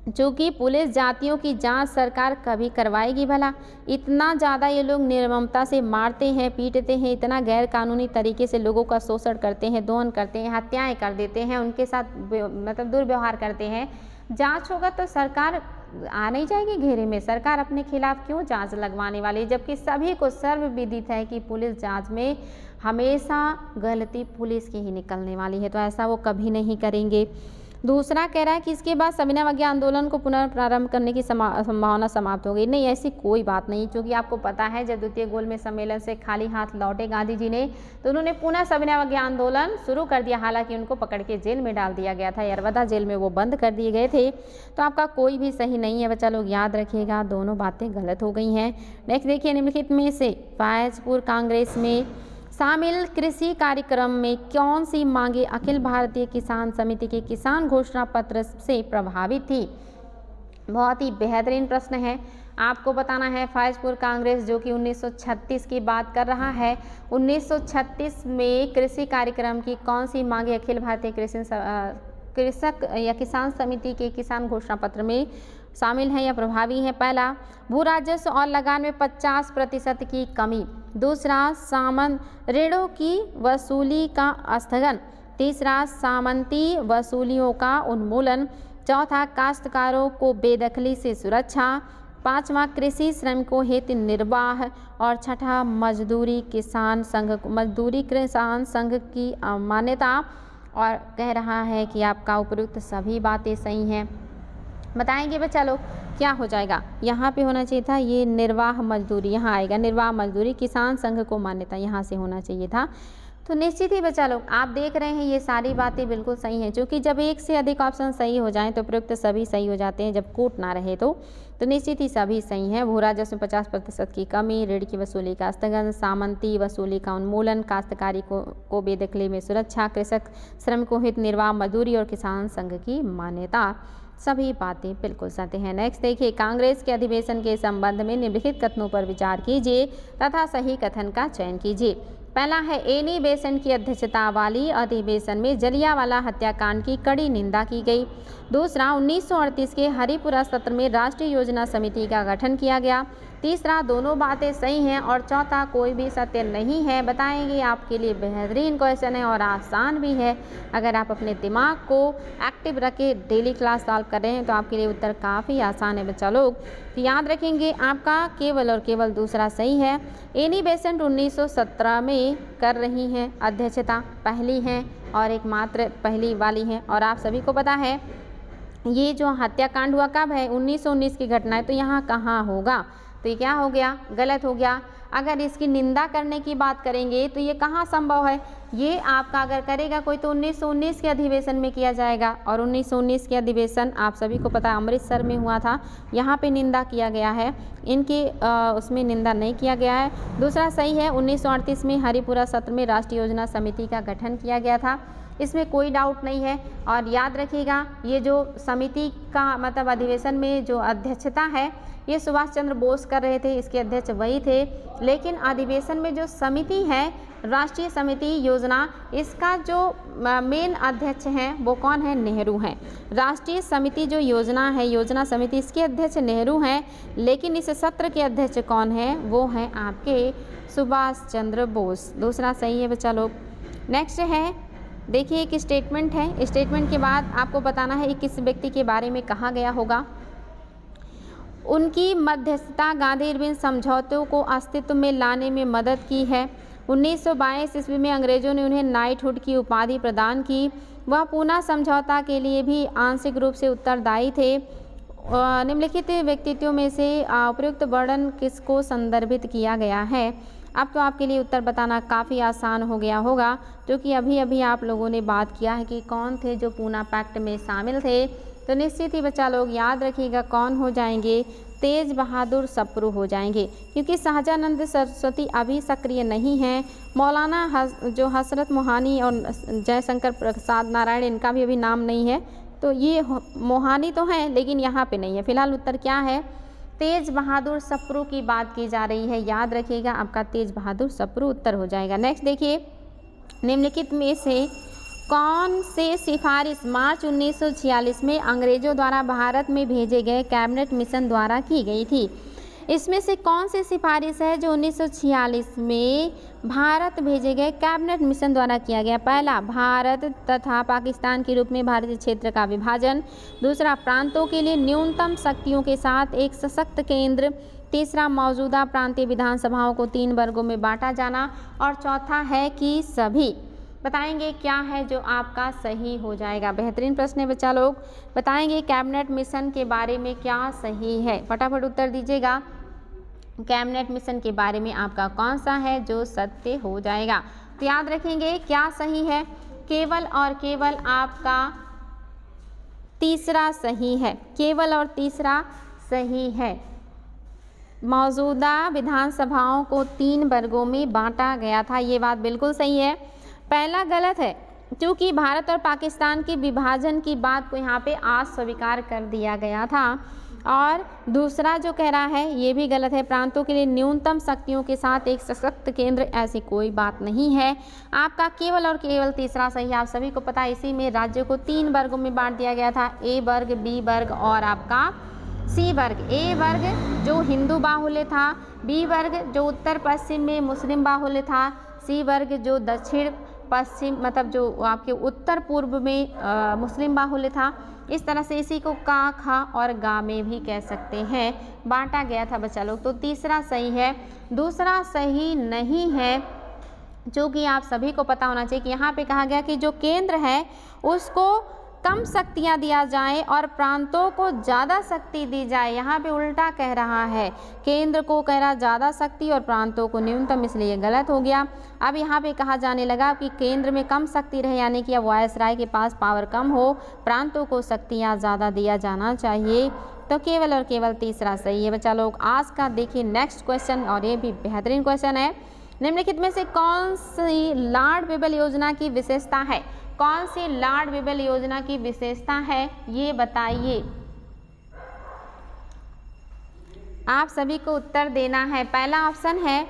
चूँकि पुलिस जातियों की जांच सरकार कभी करवाएगी भला? इतना ज़्यादा ये लोग निर्ममता से मारते हैं, पीटते हैं, इतना गैर कानूनी तरीके से लोगों का शोषण करते हैं, दमन करते हैं, हत्याएं कर देते हैं, उनके साथ मतलब दुर्व्यवहार करते हैं। जांच होगा तो सरकार आ नहीं जाएगी घेरे में? सरकार अपने खिलाफ क्यों जांच लगवाने वाली है? जबकि सभी को सर्वविदित है कि पुलिस जांच में हमेशा गलती पुलिस की ही निकलने वाली है, तो ऐसा वो कभी नहीं करेंगे। दूसरा कह रहा है कि इसके बाद सविनय अवज्ञा आंदोलन को पुनर्प्रारंभ करने की संभावना समाप्त हो गई। नहीं, ऐसी कोई बात नहीं, क्योंकि आपको पता है जब द्वितीय गोलमेज सम्मेलन से खाली हाथ लौटे गांधी जी ने तो उन्होंने पुनः सविनय अवज्ञा आंदोलन शुरू कर दिया। हालांकि उनको पकड़ के जेल में डाल दिया गया था, यरवदा जेल में वो बंद कर दिए गए थे। तो आपका कोई भी सही नहीं है बच्चा लोग, याद रखिएगा दोनों बातें गलत हो गई हैं। नेक्स्ट देखिए, निम्नलिखित में से फैजपुर कांग्रेस में शामिल कृषि कार्यक्रम में कौन सी मांगे अखिल भारतीय किसान समिति के किसान घोषणा पत्र से प्रभावित थी? बहुत ही बेहतरीन प्रश्न है। आपको बताना है फैजपुर कांग्रेस जो कि 1936 की बात कर रहा है, 1936 में कृषि कार्यक्रम की कौन सी मांगे अखिल भारतीय कृषक या किसान समिति के किसान घोषणा पत्र में शामिल हैं या प्रभावी हैं? पहला, भू राजस्व और लगान में 50% की कमी। दूसरा, सामंत ऋणों की वसूली का स्थगन। तीसरा, सामंती वसूलियों का उन्मूलन। चौथा, काश्तकारों को बेदखली से सुरक्षा। पांचवा, कृषि श्रमिकों हित निर्वाह। और छठा, मजदूरी किसान संघ की मान्यता। और कह रहा है कि आपका उपयुक्त सभी बातें सही हैं। बताएंगे बच्चा लोग क्या हो जाएगा? यहाँ पे होना चाहिए था ये निर्वाह मजदूरी, यहाँ आएगा निर्वाह मजदूरी, किसान संघ को मान्यता यहाँ से होना चाहिए था। तो निश्चित ही बच्चा लोग आप देख रहे हैं ये सारी बातें बिल्कुल सही हैं, क्योंकि जब एक से अधिक ऑप्शन सही हो जाएं तो प्रयुक्त सभी सही हो जाते हैं, जब कूट ना रहे तो निश्चित ही सभी सही हैं। भू राजस्व में 50% की कमी, ऋण की वसूली का स्थगन, सामंती वसूली का उन्मूलन, काश्तकारी को बेदखली में सुरक्षा, कृषक श्रमिकों हित निर्वाह मजदूरी और किसान संघ की मान्यता, सभी बातें बिल्कुल सत्य हैं। नेक्स्ट देखिए, कांग्रेस के अधिवेशन के संबंध में निम्नलिखित कथनों पर विचार कीजिए तथा सही कथन का चयन कीजिए। पहला है, एनी बेसेंट की अध्यक्षता वाली अधिवेशन में जलियांवाला हत्याकांड की कड़ी निंदा की गई। दूसरा, 1938 के हरिपुरा सत्र में राष्ट्रीय योजना समिति का गठन किया गया। तीसरा, दोनों बातें सही हैं। और चौथा, कोई भी सत्य नहीं है। बताएंगे आपके लिए बेहतरीन क्वेश्चन है और आसान भी है। अगर आप अपने दिमाग को एक्टिव रख के डेली क्लास सॉल्व कर रहे हैं तो आपके लिए उत्तर काफ़ी आसान है बच्चा लोग। तो याद रखेंगे आपका केवल और केवल दूसरा सही है। एनी बेसेंट 1917 में कर रही हैं अध्यक्षता, पहली हैं और एकमात्र पहली वाली हैं। और आप सभी को पता है ये जो हत्याकांड हुआ कब है? 1919 की घटना है। तो यहाँ कहाँ होगा? तो ये क्या हो गया? गलत हो गया। अगर इसकी निंदा करने की बात करेंगे तो ये कहाँ संभव है? ये आपका अगर करेगा कोई तो 1919 के अधिवेशन में किया जाएगा। और 1919 के अधिवेशन आप सभी को पता है अमृतसर में हुआ था, यहाँ पे निंदा किया गया है, इनकी उसमें निंदा नहीं किया गया है। दूसरा सही है, 1938 में हरिपुरा सत्र में राष्ट्रीय योजना समिति का गठन किया गया था, इसमें कोई डाउट नहीं है। और याद रखिएगा ये जो समिति का मतलब अधिवेशन में जो अध्यक्षता है ये सुभाष चंद्र बोस कर रहे थे, इसके अध्यक्ष वही थे। लेकिन अधिवेशन में जो समिति है राष्ट्रीय समिति योजना, इसका जो मेन अध्यक्ष हैं वो कौन है? नेहरू हैं। राष्ट्रीय समिति जो योजना है, योजना समिति, इसके अध्यक्ष नेहरू हैं। लेकिन इस सत्र के अध्यक्ष कौन है? वो हैं आपके सुभाष चंद्र बोस। दूसरा सही है बच्चा लोग। नेक्स्ट है, देखिए एक स्टेटमेंट है, स्टेटमेंट के बाद आपको बताना है किस व्यक्ति के बारे में कहा गया होगा। उनकी मध्यस्थता गांधी इरविन समझौतों को अस्तित्व में लाने में मदद की है। 1922 ईस्वी में अंग्रेजों ने उन्हें नाइटहुड की उपाधि प्रदान की। वह पूना समझौता के लिए भी आंशिक रूप से उत्तरदायी थे। निम्नलिखित व्यक्तित्वों में से उपयुक्त वर्णन किसको संदर्भित किया गया है? अब तो आपके लिए उत्तर बताना काफ़ी आसान हो गया होगा, क्योंकि अभी अभी आप लोगों ने बात किया है कि कौन थे जो पूना पैक्ट में शामिल थे। तो निश्चित ही बच्चा लोग याद रखिएगा कौन हो जाएंगे, तेज बहादुर सप्रू हो जाएंगे, क्योंकि शाहजानंद सरस्वती अभी सक्रिय नहीं हैं। मौलाना जो हसरत मोहानी और जयशंकर प्रसाद नारायण, इनका भी अभी नाम नहीं है, तो ये मोहानी तो हैं लेकिन यहाँ पे नहीं है। फिलहाल उत्तर क्या है, तेज बहादुर सप्रू की बात की जा रही है। याद रखिएगा आपका तेज बहादुर सप्रू उत्तर हो जाएगा। नेक्स्ट देखिए, निम्नलिखित में से कौन से सिफारिश मार्च 1946 में अंग्रेजों द्वारा भारत में भेजे गए कैबिनेट मिशन द्वारा की गई थी। इसमें से कौन सी सिफारिश है जो 1946 में भारत भेजे गए कैबिनेट मिशन द्वारा किया गया। पहला, भारत तथा पाकिस्तान के रूप में भारतीय क्षेत्र का विभाजन। दूसरा, प्रांतों के लिए न्यूनतम शक्तियों के साथ एक सशक्त केंद्र। तीसरा, मौजूदा प्रांतीय विधानसभाओं को 3 वर्गों में बांटा जाना। और चौथा है कि सभी। बताएंगे क्या है जो आपका सही हो जाएगा। बेहतरीन प्रश्न है बच्चा लोग, बताएंगे कैबिनेट मिशन के बारे में क्या सही है। फटाफट उत्तर दीजिएगा, कैबिनेट मिशन के बारे में आपका कौन सा है जो सत्य हो जाएगा। तो याद रखेंगे क्या सही है, केवल और केवल आपका तीसरा सही है, केवल और तीसरा सही है। मौजूदा विधानसभाओं को 3 वर्गों में बांटा गया था, ये बात बिल्कुल सही है। पहला गलत है, क्योंकि भारत और पाकिस्तान के विभाजन की बात को यहाँ पे अस्वीकार कर दिया गया था। और दूसरा जो कह रहा है ये भी गलत है, प्रांतों के लिए न्यूनतम शक्तियों के साथ एक सशक्त केंद्र, ऐसी कोई बात नहीं है। आपका केवल और केवल तीसरा सही। आप सभी को पता है इसी में राज्यों को 3 वर्गों में बांट दिया गया था, ए वर्ग, बी वर्ग और आपका सी वर्ग। ए वर्ग जो हिंदू बाहुल्य था, बी वर्ग जो उत्तर पश्चिम में मुस्लिम बाहुल्य था, सी वर्ग जो दक्षिण पश्चिम मतलब जो आपके उत्तर पूर्व में मुस्लिम बाहुल्य था। इस तरह से इसी को का, खा और गा में भी कह सकते हैं, बांटा गया था बच्चा लोग। तो तीसरा सही है, दूसरा सही नहीं है, जो कि आप सभी को पता होना चाहिए कि यहाँ पे कहा गया कि जो केंद्र है उसको कम शक्तियाँ दिया जाए और प्रांतों को ज़्यादा शक्ति दी जाए। यहाँ पे उल्टा कह रहा है, केंद्र को कह रहा ज़्यादा शक्ति और प्रांतों को न्यूनतम, इसलिए गलत हो गया। अब यहाँ पे कहा जाने लगा कि केंद्र में कम शक्ति रहे, यानी कि अब वायसराय के पास पावर कम हो, प्रांतों को शक्तियाँ ज़्यादा दिया जाना चाहिए। तो केवल और केवल तीसरा सही है बच्चा लोग। आज का देखिए नेक्स्ट क्वेश्चन, और ये भी बेहतरीन क्वेश्चन है। निम्नलिखित में से कौन सी लॉर्ड वेबल योजना की विशेषता है, कौन सी लॉर्ड वेबल योजना की विशेषता है ये बताइए। आप सभी को उत्तर देना है। पहला ऑप्शन है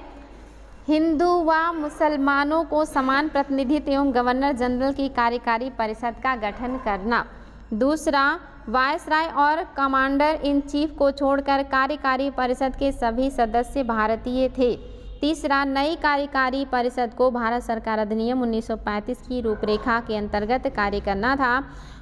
हिंदू व मुसलमानों को समान प्रतिनिधित्व एवं गवर्नर जनरल की कार्यकारी परिषद का गठन करना। दूसरा, वायसराय और कमांडर इन चीफ को छोड़कर कार्यकारी परिषद के सभी सदस्य भारतीय थे। तीसरा, नई कार्यकारी परिषद को भारत सरकार अधिनियम 1935 की रूपरेखा के अंतर्गत कार्य करना था।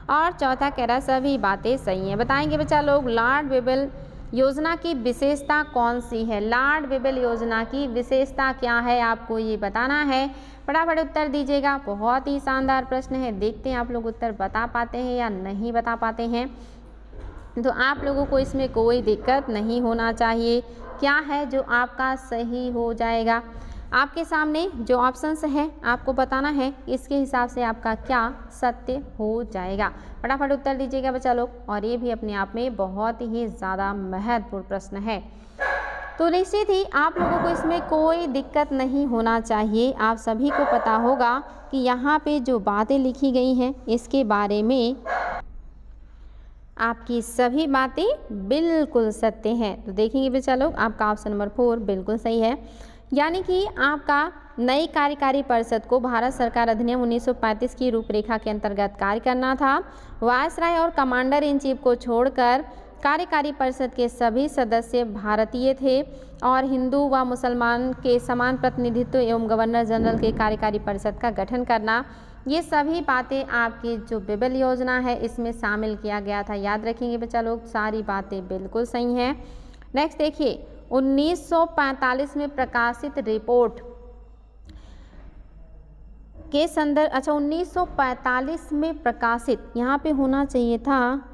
और चौथा कह रहा सभी बातें सही हैं। बताएंगे बच्चा लोग लॉर्ड वेबल योजना की विशेषता कौन सी है, लॉर्ड वेबल योजना की विशेषता क्या है, आपको ये बताना है। फटाफट उत्तर दीजिएगा। बहुत ही शानदार प्रश्न है, देखते हैं आप लोग उत्तर बता पाते हैं या नहीं बता पाते हैं। तो आप लोगों को इसमें कोई दिक्कत नहीं होना चाहिए। क्या है जो आपका सही हो जाएगा, आपके सामने जो ऑप्शंस है आपको बताना है, इसके हिसाब से आपका क्या सत्य हो जाएगा। फटाफट उत्तर दीजिएगा बच्चा लोग। और ये भी अपने आप में बहुत ही ज़्यादा महत्वपूर्ण प्रश्न है, तो निश्चित ही आप लोगों को इसमें कोई दिक्कत नहीं होना चाहिए। आप सभी को पता होगा कि यहाँ पे जो बातें लिखी गई हैं इसके बारे में आपकी सभी बातें बिल्कुल सत्य हैं। तो देखेंगे बच्चा लोग, आपका ऑप्शन नंबर 4 बिल्कुल सही है, यानी कि आपका नई कार्यकारी परिषद को भारत सरकार अधिनियम 1935 की रूपरेखा के अंतर्गत कार्य करना था। वायसराय और कमांडर इन चीफ को छोड़कर कार्यकारी परिषद के सभी सदस्य भारतीय थे और हिंदू व मुसलमान के समान प्रतिनिधित्व एवं गवर्नर जनरल के कार्यकारी परिषद का गठन करना, ये सभी बातें आपकी जो वेबल योजना है इसमें शामिल किया गया था। याद रखेंगे बच्चा लोग, सारी बातें बिल्कुल सही हैं। नेक्स्ट देखिए, 1945 में प्रकाशित रिपोर्ट के संदर्भ, 1945 में प्रकाशित, यहाँ पे होना चाहिए था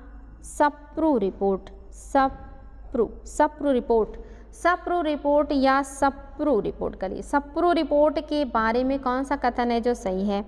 सप्रू रिपोर्ट, सप्रू रिपोर्ट या सप्रू रिपोर्ट करिए। सप्रू रिपोर्ट के बारे में कौन सा कथन है जो सही है।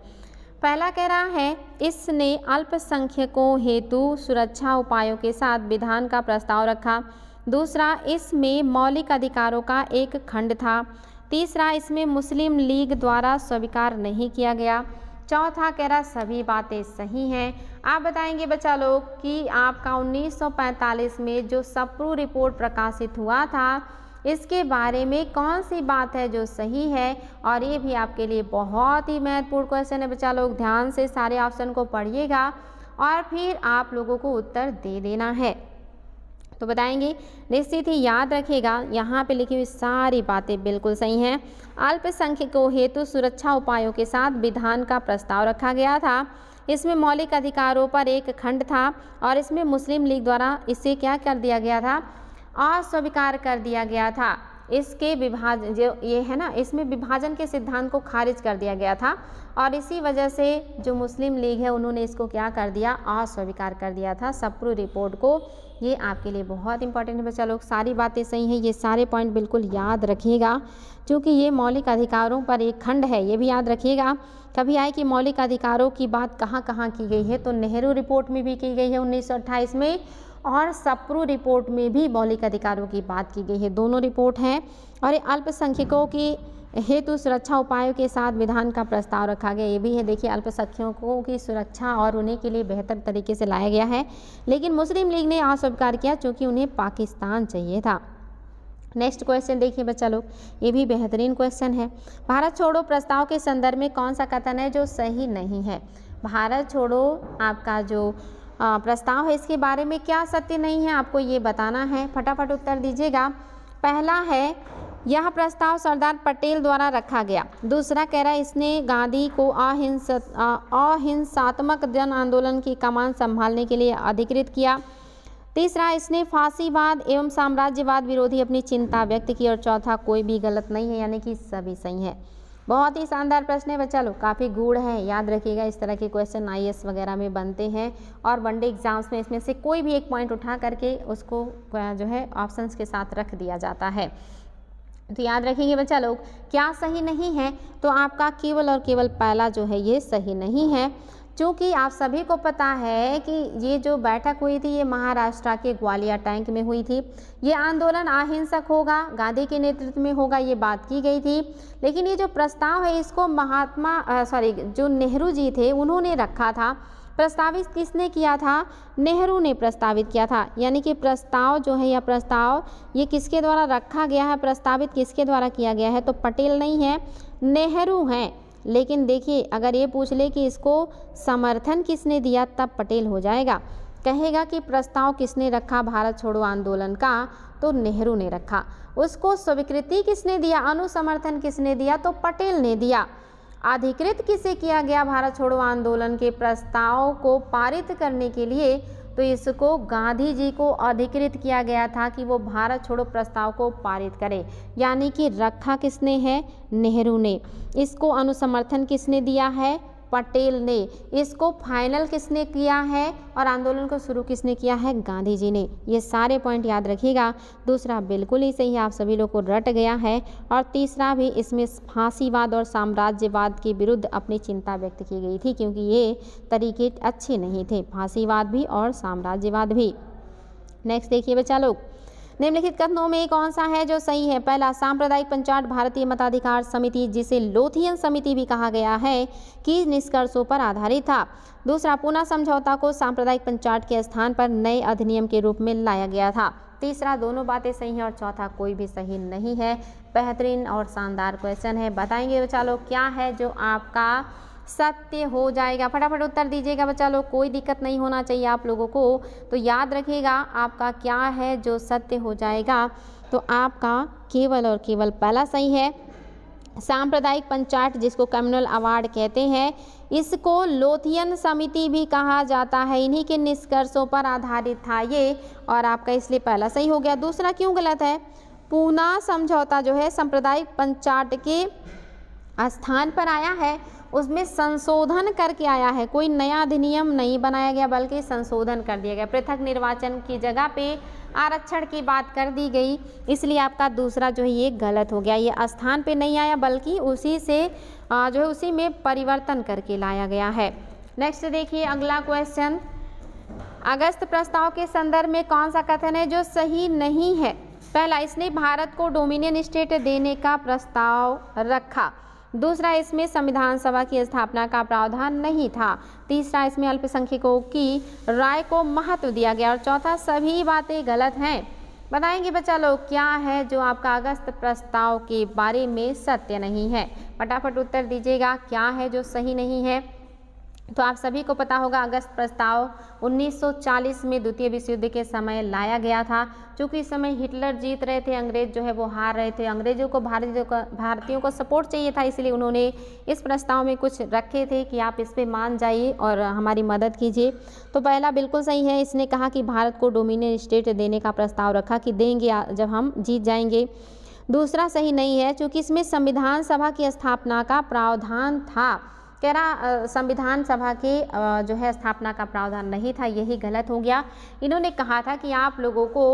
पहला कह रहा है इसने अल्पसंख्यकों हेतु सुरक्षा उपायों के साथ विधान का प्रस्ताव रखा। दूसरा, इसमें मौलिक अधिकारों का एक खंड था। तीसरा, इसमें मुस्लिम लीग द्वारा स्वीकार नहीं किया गया। चौथा कह रहा सभी बातें सही हैं। आप बताएंगे बच्चा लोग कि आपका 1945 में जो सप्रू रिपोर्ट प्रकाशित हुआ था इसके बारे में कौन सी बात है जो सही है। और ये भी आपके लिए बहुत ही महत्वपूर्ण क्वेश्चन है बच्चा लोग, ध्यान से सारे ऑप्शन को पढ़िएगा और फिर आप लोगों को उत्तर दे देना है। तो बताएंगे, निश्चित ही याद रखिएगा यहाँ पे लिखी हुई सारी बातें बिल्कुल सही हैं। अल्पसंख्यकों हेतु सुरक्षा उपायों के साथ विधान का प्रस्ताव रखा गया था। इसमें मौलिक अधिकारों पर एक खंड था और इसमें मुस्लिम लीग द्वारा इसे क्या कर दिया गया था, अस्वीकार कर दिया गया था। इसके विभाजन जो ये है ना, इसमें विभाजन के सिद्धांत को खारिज कर दिया गया था और इसी वजह से जो मुस्लिम लीग है उन्होंने इसको क्या कर दिया, अस्वीकार कर दिया था सप्रू रिपोर्ट को। ये आपके लिए बहुत इंपॉर्टेंट है बच्चा लोग, सारी बातें सही हैं, ये सारे पॉइंट बिल्कुल याद रखिएगा क्योंकि ये मौलिक अधिकारों पर एक खंड है, ये भी याद रखिएगा। कभी आए कि मौलिक अधिकारों की बात कहाँ कहाँ की गई है, तो नेहरू रिपोर्ट में भी की गई है 1928 में और सप्रू रिपोर्ट में भी मौलिक अधिकारों की बात की गई है, दोनों रिपोर्ट हैं। और अल्पसंख्यकों की हेतु सुरक्षा उपायों के साथ विधान का प्रस्ताव रखा गया, ये भी है। देखिए, अल्पसंख्यकों की सुरक्षा और उन्हें के लिए बेहतर तरीके से लाया गया है, लेकिन मुस्लिम लीग ने अस्वीकार किया क्योंकि उन्हें पाकिस्तान चाहिए था। नेक्स्ट क्वेश्चन देखिए बच्चा लोग, ये भी बेहतरीन क्वेश्चन है। भारत छोड़ो प्रस्ताव के संदर्भ में कौन सा कथन है जो सही नहीं है। भारत छोड़ो आपका जो प्रस्ताव है इसके बारे में क्या सत्य नहीं है, आपको ये बताना है। फटाफट उत्तर दीजिएगा। पहला है यह प्रस्ताव सरदार पटेल द्वारा रखा गया। दूसरा कह रहा है इसने गांधी को अहिंसात्मक जन आंदोलन की कमान संभालने के लिए अधिकृत किया। तीसरा, इसने फांसीवाद एवं साम्राज्यवाद विरोधी अपनी चिंता व्यक्त की। और चौथा, कोई भी गलत नहीं है, यानी कि सभी सही है। बहुत ही शानदार प्रश्न है बच्चा लोग, काफ़ी गूढ़ है, याद रखिएगा। इस तरह के क्वेश्चन IAS वगैरह में बनते हैं और वनडे एग्जाम्स में इसमें से कोई भी एक पॉइंट उठा करके उसको जो है ऑप्शंस के साथ रख दिया जाता है। तो याद रखेंगे बच्चा लोग, क्या सही नहीं है, तो आपका केवल और केवल पहला जो है ये सही नहीं है। क्योंकि आप सभी को पता है कि ये जो बैठक हुई थी ये महाराष्ट्र के ग्वालियर टैंक में हुई थी। ये आंदोलन अहिंसक होगा, गांधी के नेतृत्व में होगा, ये बात की गई थी। लेकिन ये जो प्रस्ताव है इसको जो नेहरू जी थे उन्होंने रखा था। प्रस्तावित किसने किया था, नेहरू ने प्रस्तावित किया था। यानी कि प्रस्ताव जो है या प्रस्ताव ये किसके द्वारा रखा गया है, प्रस्तावित किसके द्वारा किया गया है, तो पटेल नहीं है, नेहरू हैं। लेकिन देखिए, अगर ये पूछ ले कि इसको समर्थन किसने दिया तब पटेल हो जाएगा। कहेगा कि प्रस्ताव किसने रखा भारत छोड़ो आंदोलन का, तो नेहरू ने रखा। उसको स्वीकृति किसने दिया, अनुसमर्थन किसने दिया, तो पटेल ने दिया। अधिकृत किसे किया गया भारत छोड़ो आंदोलन के प्रस्ताव को पारित करने के लिए, तो इसको गांधी जी को अधिकृत किया गया था कि वो भारत छोड़ो प्रस्ताव को पारित करें। यानी कि रखा किसने है, नेहरू ने। इसको अनुसमर्थन किसने दिया है, पटेल ने। इसको फाइनल किसने किया है और आंदोलन को शुरू किसने किया है, गांधी जी ने। ये सारे पॉइंट याद रखिएगा। दूसरा बिल्कुल ही सही, आप सभी लोग को रट गया है। और तीसरा भी, इसमें फांसीवाद और साम्राज्यवाद के विरुद्ध अपनी चिंता व्यक्त की गई थी, क्योंकि ये तरीके अच्छे नहीं थे, फांसीवाद भी और साम्राज्यवाद भी। नेक्स्ट देखिए बच्चा लोग, निम्नलिखित कथनों में कौन सा है जो सही है। पहला, सांप्रदायिक पंचाट भारतीय मताधिकार समिति, जिसे लोथियन समिति भी कहा गया है, की निष्कर्षों पर आधारित था। दूसरा, पूना समझौता को सांप्रदायिक पंचाट के स्थान पर नए अधिनियम के रूप में लाया गया था। तीसरा, दोनों बातें सही हैं और चौथा कोई भी सही नहीं है। बेहतरीन और शानदार क्वेश्चन है, बताएंगे बच्चा लोग क्या है जो आपका सत्य हो जाएगा। फटाफट उत्तर दीजिएगा बच्चा लोग, कोई दिक्कत नहीं होना चाहिए आप लोगों को। तो याद रखिएगा आपका क्या है जो सत्य हो जाएगा, तो आपका केवल और केवल पहला सही है। सांप्रदायिक पंचाट, जिसको कम्युनल अवार्ड कहते हैं, इसको लोथियन समिति भी कहा जाता है, इन्हीं के निष्कर्षों पर आधारित था ये, और आपका इसलिए पहला सही हो गया। दूसरा क्यों गलत है, पूना समझौता जो है सांप्रदायिक पंचाट के स्थान पर आया है, उसमें संशोधन करके आया है, कोई नया अधिनियम नहीं बनाया गया बल्कि संशोधन कर दिया गया। पृथक निर्वाचन की जगह पे आरक्षण की बात कर दी गई, इसलिए आपका दूसरा जो है ये गलत हो गया। ये स्थान पे नहीं आया बल्कि उसी से जो है उसी में परिवर्तन करके लाया गया है। नेक्स्ट देखिए अगला क्वेश्चन, अगस्त प्रस्ताव के संदर्भ में कौन सा कथन है जो सही नहीं है? पहला, इसने भारत को डोमिनियन स्टेट देने का प्रस्ताव रखा। दूसरा, इसमें संविधान सभा की स्थापना का प्रावधान नहीं था। तीसरा, इसमें अल्पसंख्यकों की राय को महत्व दिया गया। और चौथा, सभी बातें गलत हैं। बताएंगे बच्चा लोग क्या है जो आपका अगस्त प्रस्ताव के बारे में सत्य नहीं है? फटाफट उत्तर दीजिएगा, क्या है जो सही नहीं है? तो आप सभी को पता होगा अगस्त प्रस्ताव 1940 में द्वितीय विश्व युद्ध के समय लाया गया था। क्योंकि इस समय हिटलर जीत रहे थे, अंग्रेज जो है वो हार रहे थे, अंग्रेजों को भारतीयों को सपोर्ट चाहिए था, इसलिए उन्होंने इस प्रस्ताव में कुछ रखे थे कि आप इस पे मान जाइए और हमारी मदद कीजिए। तो पहला बिल्कुल सही है, इसने कहा कि भारत को डोमिनियन स्टेट देने का प्रस्ताव रखा कि देंगे जब हम जीत जाएंगे। दूसरा सही नहीं है क्योंकि इसमें संविधान सभा की स्थापना का प्रावधान था। कह रहा संविधान सभा के जो है स्थापना का प्रावधान नहीं था, यही गलत हो गया। इन्होंने कहा था कि आप लोगों को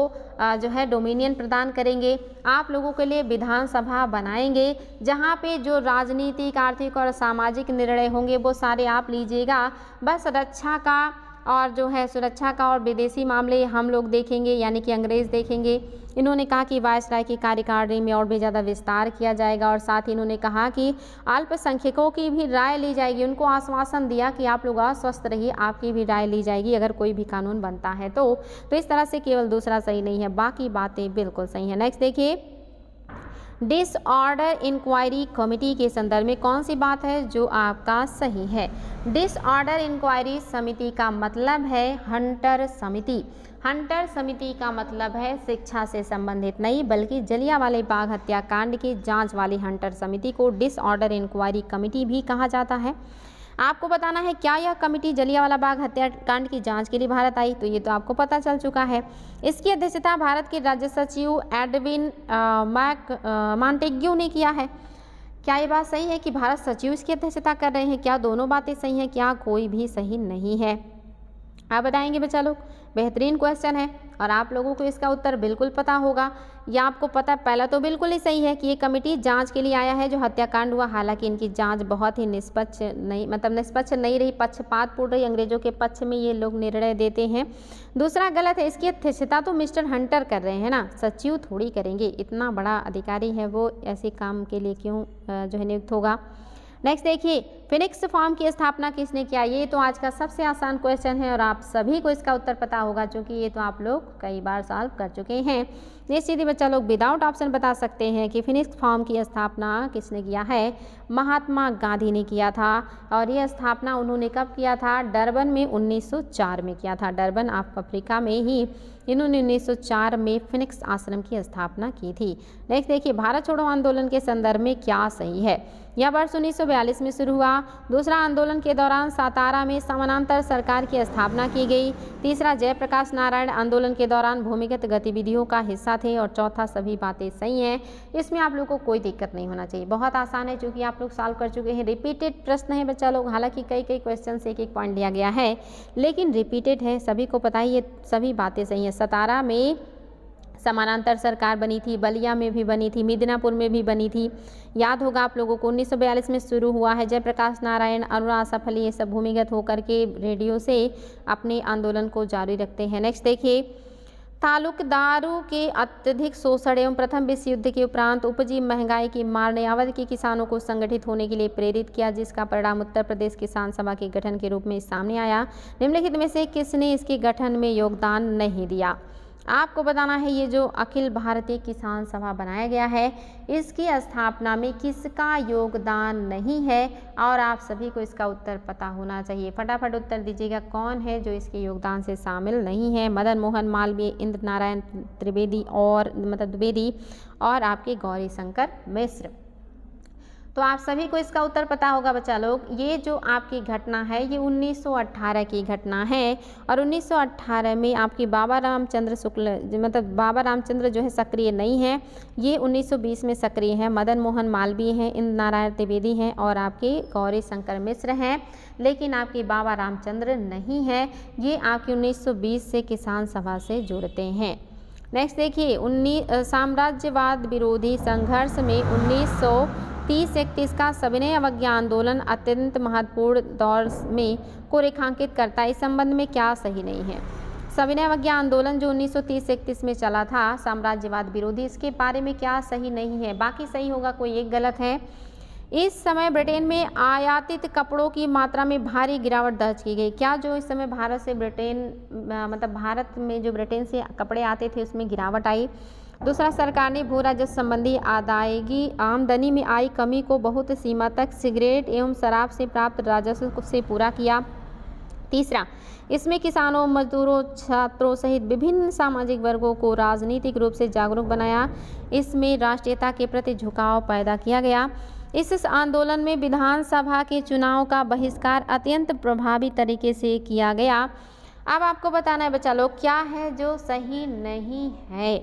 जो है डोमिनियन प्रदान करेंगे, आप लोगों के लिए विधानसभा बनाएंगे जहां पे जो राजनीतिक, आर्थिक और सामाजिक निर्णय होंगे वो सारे आप लीजिएगा, बस रक्षा का और जो है सुरक्षा का और विदेशी मामले हम लोग देखेंगे, यानी कि अंग्रेज़ देखेंगे। इन्होंने कहा कि वायसराय की कार्यकारिणी में और भी ज़्यादा विस्तार किया जाएगा और साथ ही इन्होंने कहा कि अल्पसंख्यकों की भी राय ली जाएगी। उनको आश्वासन दिया कि आप लोग अस्वस्थ रहिए, आपकी भी राय ली जाएगी अगर कोई भी कानून बनता है तो इस तरह से केवल दूसरा सही नहीं है, बाकी बातें बिल्कुल सही हैं। नेक्स्ट देखिए, डिसऑर्डर इंक्वायरी कमेटी के संदर्भ में कौन सी बात है जो आपका सही है? डिसऑर्डर इंक्वायरी समिति का मतलब है हंटर समिति। हंटर समिति का मतलब है शिक्षा से संबंधित नहीं बल्कि जलियांवाला बाग हत्याकांड की जांच वाली हंटर समिति को डिसऑर्डर इंक्वायरी कमेटी भी कहा जाता है। आपको बताना है क्या यह कमेटी जलियांवाला बाग हत्याकांड की जांच के लिए भारत आई? तो ये तो आपको पता चल चुका है। इसकी अध्यक्षता भारत के राज्य सचिव एडविन मॉन्टेग्यू ने किया है। क्या ये बात सही है कि भारत सचिव इसकी अध्यक्षता कर रहे हैं? क्या दोनों बातें सही हैं? क्या कोई भी सही नहीं है? आप बताएंगे बच्चा लोग। बेहतरीन क्वेश्चन है और आप लोगों को इसका उत्तर बिल्कुल पता होगा। या आपको पता, पहला तो बिल्कुल ही सही है कि ये कमेटी जांच के लिए आया है जो हत्याकांड हुआ। हालांकि इनकी जांच बहुत ही निष्पक्ष नहीं, मतलब निष्पक्ष नहीं रही, पक्षपातपूर्ण रही, अंग्रेजों के पक्ष में ये लोग निर्णय देते हैं। दूसरा गलत है, इसकी अध्यक्षता तो मिस्टर हंटर कर रहे हैं ना, सचिव थोड़ी करेंगे। इतना बड़ा अधिकारी है वो, ऐसे काम के लिए क्यों जो है नियुक्त होगा? नेक्स्ट देखिए, फिनिक्स फॉर्म की स्थापना किसने किया? ये तो आज का सबसे आसान क्वेश्चन है और आप सभी को इसका उत्तर पता होगा क्योंकि ये तो आप लोग कई बार सॉल्व कर चुके हैं। निश्चित ही बच्चा लोग विदाउट ऑप्शन बता सकते हैं कि फिनिक्स फॉर्म की स्थापना किसने किया है? महात्मा गांधी ने किया था। और यह स्थापना उन्होंने कब किया था? डरबन में 1904 में किया था। डरबन अफ्रीका में ही इन्होंने 1904 में फिनिक्स आश्रम की स्थापना की थी। नेक्स्ट देखिए, भारत छोड़ो आंदोलन के संदर्भ में क्या सही है? यह वर्ष 1942 में शुरू हुआ। दूसरा, आंदोलन के दौरान सातारा में समानांतर सरकार की स्थापना की गई। तीसरा, जयप्रकाश नारायण आंदोलन के दौरान भूमिगत गतिविधियों का हिस्सा थे। और चौथा, सभी बातें सही हैं। इसमें आप लोग को कोई दिक्कत नहीं होना चाहिए, बहुत आसान है क्योंकि आप लोग सॉल्व कर चुके हैं। रिपीटेड प्रश्न है बच्चा लोग, हालांकि कई क्वेश्चन से एक पॉइंट लिया गया है लेकिन रिपीटेड है, सभी को पता ही ये सभी बातें सही हैं। सतारा में समानांतर सरकार बनी थी, बलिया में भी बनी थी, मिदनापुर में भी बनी थी। याद होगा आप लोगों को, 1942 में शुरू हुआ है। जयप्रकाश नारायण, अरुणा सफली, ये सब भूमिगत होकर के रेडियो से अपने आंदोलन को जारी रखते हैं। नेक्स्ट देखिए, तालुकदारों के अत्यधिक शोषण एवं प्रथम विश्व युद्ध के उपरांत उपजी महंगाई की मार ने अवध के किसानों को संगठित होने के लिए प्रेरित किया, जिसका परिणाम उत्तर प्रदेश किसान सभा के गठन के रूप में सामने आया। निम्नलिखित में से किसने इसके गठन में योगदान नहीं दिया? आपको बताना है ये जो अखिल भारतीय किसान सभा बनाया गया है इसकी स्थापना में किसका योगदान नहीं है और आप सभी को इसका उत्तर पता होना चाहिए। फटाफट उत्तर दीजिएगा, कौन है जो इसके योगदान से शामिल नहीं है? मदन मोहन मालवीय, इंद्र नारायण त्रिवेदी और आपके गौरी शंकर मिश्र। तो आप सभी को इसका उत्तर पता होगा बच्चा लोग। ये जो आपकी घटना है ये 1918 की घटना है और 1918 में आपकी बाबा रामचंद्र शुक्ल मतलब बाबा रामचंद्र जो है सक्रिय नहीं है, ये 1920 में सक्रिय है। मदन मोहन मालवीय हैं, इंद्र नारायण त्रिवेदी हैं और आपके गौरी शंकर मिश्र हैं, लेकिन आपके बाबा रामचंद्र नहीं है। ये आपकी 1920 से किसान सभा से जुड़ते हैं। नेक्स्ट देखिए, साम्राज्यवाद विरोधी संघर्ष में 1930-31 का सविनय अवज्ञा आंदोलन अत्यंत महत्वपूर्ण दौर में को रेखांकित करता है। इस संबंध में क्या सही नहीं है? सविनय अवज्ञा आंदोलन जो 1930-31 में चला था साम्राज्यवाद विरोधी, इसके बारे में क्या सही नहीं है? बाकी सही होगा, कोई एक गलत है। इस समय ब्रिटेन में आयातित कपड़ों की मात्रा में भारी गिरावट दर्ज की गई। क्या जो इस समय भारत से ब्रिटेन मतलब भारत में जो ब्रिटेन से कपड़े आते थे उसमें गिरावट आई? दूसरा, सरकार ने भू राजस्व संबंधी आमदनी में आई कमी को बहुत सीमा तक सिगरेट एवं शराब से प्राप्त राजस्व से पूरा किया। तीसरा, इसमें किसानों, मजदूरों, छात्रों सहित विभिन्न सामाजिक वर्गों को राजनीतिक रूप से जागरूक बनाया। इसमें राष्ट्रीयता के प्रति झुकाव पैदा किया गया। इस आंदोलन में विधानसभा के चुनाव का बहिष्कार अत्यंत प्रभावी तरीके से किया गया। अब आपको बताना है बच्चा लोग क्या है जो सही नहीं है।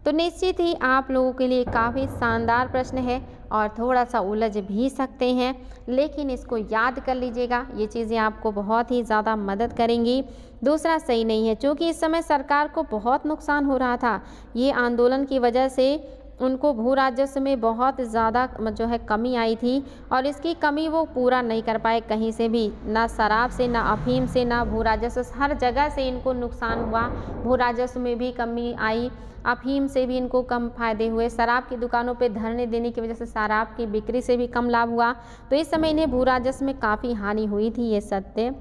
तो निश्चित ही आप लोगों के लिए काफ़ी शानदार प्रश्न है और थोड़ा सा उलझ भी सकते हैं, लेकिन इसको याद कर लीजिएगा, ये चीज़ें आपको बहुत ही ज़्यादा मदद करेंगी। दूसरा सही नहीं है, क्योंकि इस समय सरकार को बहुत नुकसान हो रहा था। ये आंदोलन की वजह से उनको भू राजस्व में बहुत ज़्यादा जो है कमी आई थी और इसकी कमी वो पूरा नहीं कर पाए कहीं से भी, ना शराब से, ना अफीम से, ना भू राजस्व, हर जगह से इनको नुकसान हुआ। भू राजस्व में भी कमी आई, अफीम से भी इनको कम फायदे हुए, शराब की दुकानों पे धरने देने की वजह से शराब की बिक्री से भी कम लाभ हुआ। तो इस समय इन्हें भू राजस्व में काफ़ी हानि हुई थी। ये सत्य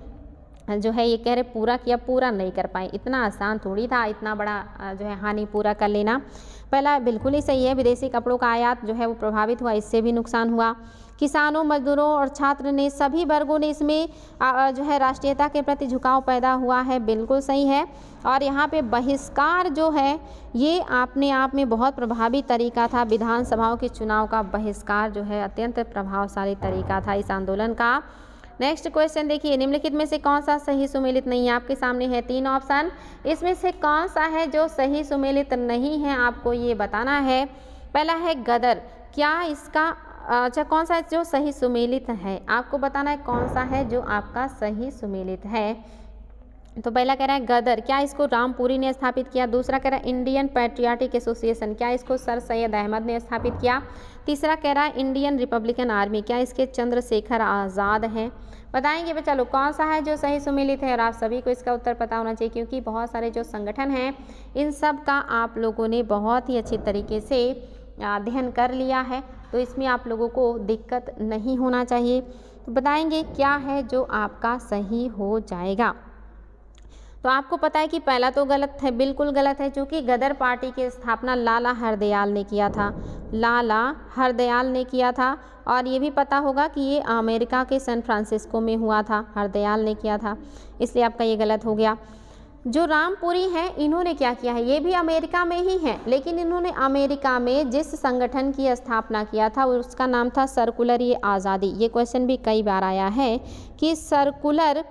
जो है ये कह रहे पूरा किया, पूरा नहीं कर पाए। इतना आसान थोड़ी था इतना बड़ा जो है हानि पूरा कर लेना। पहला बिल्कुल ही सही है, विदेशी कपड़ों का आयात जो है वो प्रभावित हुआ, इससे भी नुकसान हुआ। किसानों, मजदूरों और छात्र ने सभी वर्गों ने इसमें जो है राष्ट्रीयता के प्रति झुकाव पैदा हुआ है, बिल्कुल सही है। और यहाँ पे बहिष्कार जो है ये अपने आप में बहुत प्रभावी तरीका था। विधानसभाओं के चुनाव का बहिष्कार जो है अत्यंत प्रभावशाली तरीका था इस आंदोलन का। नेक्स्ट क्वेश्चन देखिए, निम्नलिखित में से कौन सा सही सुमेलित नहीं है? आपके सामने है 3 ऑप्शन, इसमें से कौन सा है जो सही सुमेलित नहीं है आपको ये बताना है। पहला है गदर, क्या इसका अच्छा कौन सा जो सही सुमेलित है आपको बताना है, कौन सा है जो आपका सही सुमेलित है। तो पहला कह रहा है गदर, क्या इसको रामपुरी ने स्थापित किया। दूसरा कह रहा है इंडियन पैट्रियाटिक एसोसिएशन, क्या इसको सर सैयद अहमद ने स्थापित किया। तीसरा कह रहा है इंडियन रिपब्लिकन आर्मी, क्या इसके चंद्रशेखर आज़ाद हैं। बताएंगे बच्चा लोग कौन सा है जो सही सुमेलित है, और आप सभी को इसका उत्तर पता होना चाहिए, क्योंकि बहुत सारे जो संगठन हैं इन सब का आप लोगों ने बहुत ही अच्छी तरीके से अध्ययन कर लिया है, तो इसमें आप लोगों को दिक्कत नहीं होना चाहिए। तो बताएंगे क्या है जो आपका सही हो जाएगा। तो आपको पता है कि पहला तो गलत है, बिल्कुल गलत है, क्योंकि गदर पार्टी की स्थापना लाला हरदयाल ने किया था। लाला हरदयाल ने किया था, और ये भी पता होगा कि ये अमेरिका के सैन फ्रांसिस्को में हुआ था, हरदयाल ने किया था, इसलिए आपका ये गलत हो गया। जो रामपुरी हैं इन्होंने क्या किया है, ये भी अमेरिका में ही हैं, लेकिन इन्होंने अमेरिका में जिस संगठन की स्थापना किया था उसका नाम था सर्कुलर ये आज़ादी। ये क्वेश्चन भी कई बार आया है कि सर्कुलर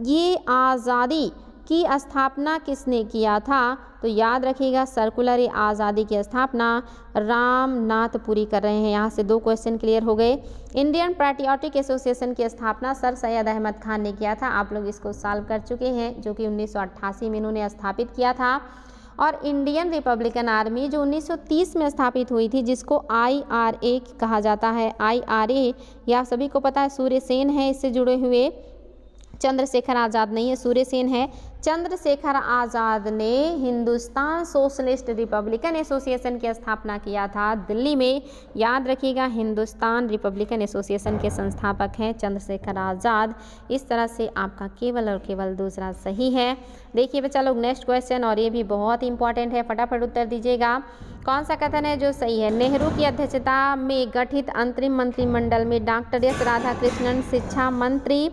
ये आज़ादी की स्थापना किसने किया था। तो याद रखिएगा सर्कुलर आज़ादी की स्थापना रामनाथपुरी कर रहे हैं। यहाँ से 2 क्वेश्चन क्लियर हो गए। इंडियन पैट्रियाटिक एसोसिएशन की स्थापना सर सैयद अहमद खान ने किया था, आप लोग इसको सॉल्व कर चुके हैं, जो कि 1988 में इन्होंने स्थापित किया था। और इंडियन रिपब्लिकन आर्मी जो 1930 में स्थापित हुई थी, जिसको IRA कहा जाता है। IRA या सभी को पता है सूर्य सेन है इससे जुड़े हुए, चंद्रशेखर आज़ाद नहीं है, सूर्य सेन है। चंद्रशेखर आज़ाद ने हिंदुस्तान सोशलिस्ट रिपब्लिकन एसोसिएशन की स्थापना किया था दिल्ली में। याद रखिएगा हिंदुस्तान रिपब्लिकन एसोसिएशन के संस्थापक हैं चंद्रशेखर आज़ाद। इस तरह से आपका केवल और केवल दूसरा सही है। देखिए बच्चा लोग नेक्स्ट क्वेश्चन, और ये भी बहुत इंपॉर्टेंट है, फटाफट उत्तर दीजिएगा। कौन सा कथन है जो सही है। नेहरू की अध्यक्षता में गठित अंतरिम मंत्रिमंडल में डॉक्टर एस राधाकृष्णन शिक्षा मंत्री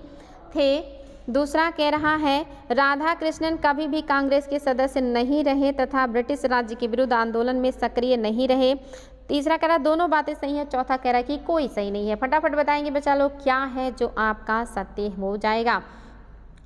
थे। दूसरा कह रहा है राधाकृष्णन कभी भी कांग्रेस के सदस्य नहीं रहे तथा ब्रिटिश राज्य के विरुद्ध आंदोलन में सक्रिय नहीं रहे। तीसरा कह रहा है दोनों बातें सही है, चौथा कह रहा है कि कोई सही नहीं है। फटाफट बताएंगे बच्चा लोग क्या है जो आपका सत्य हो जाएगा।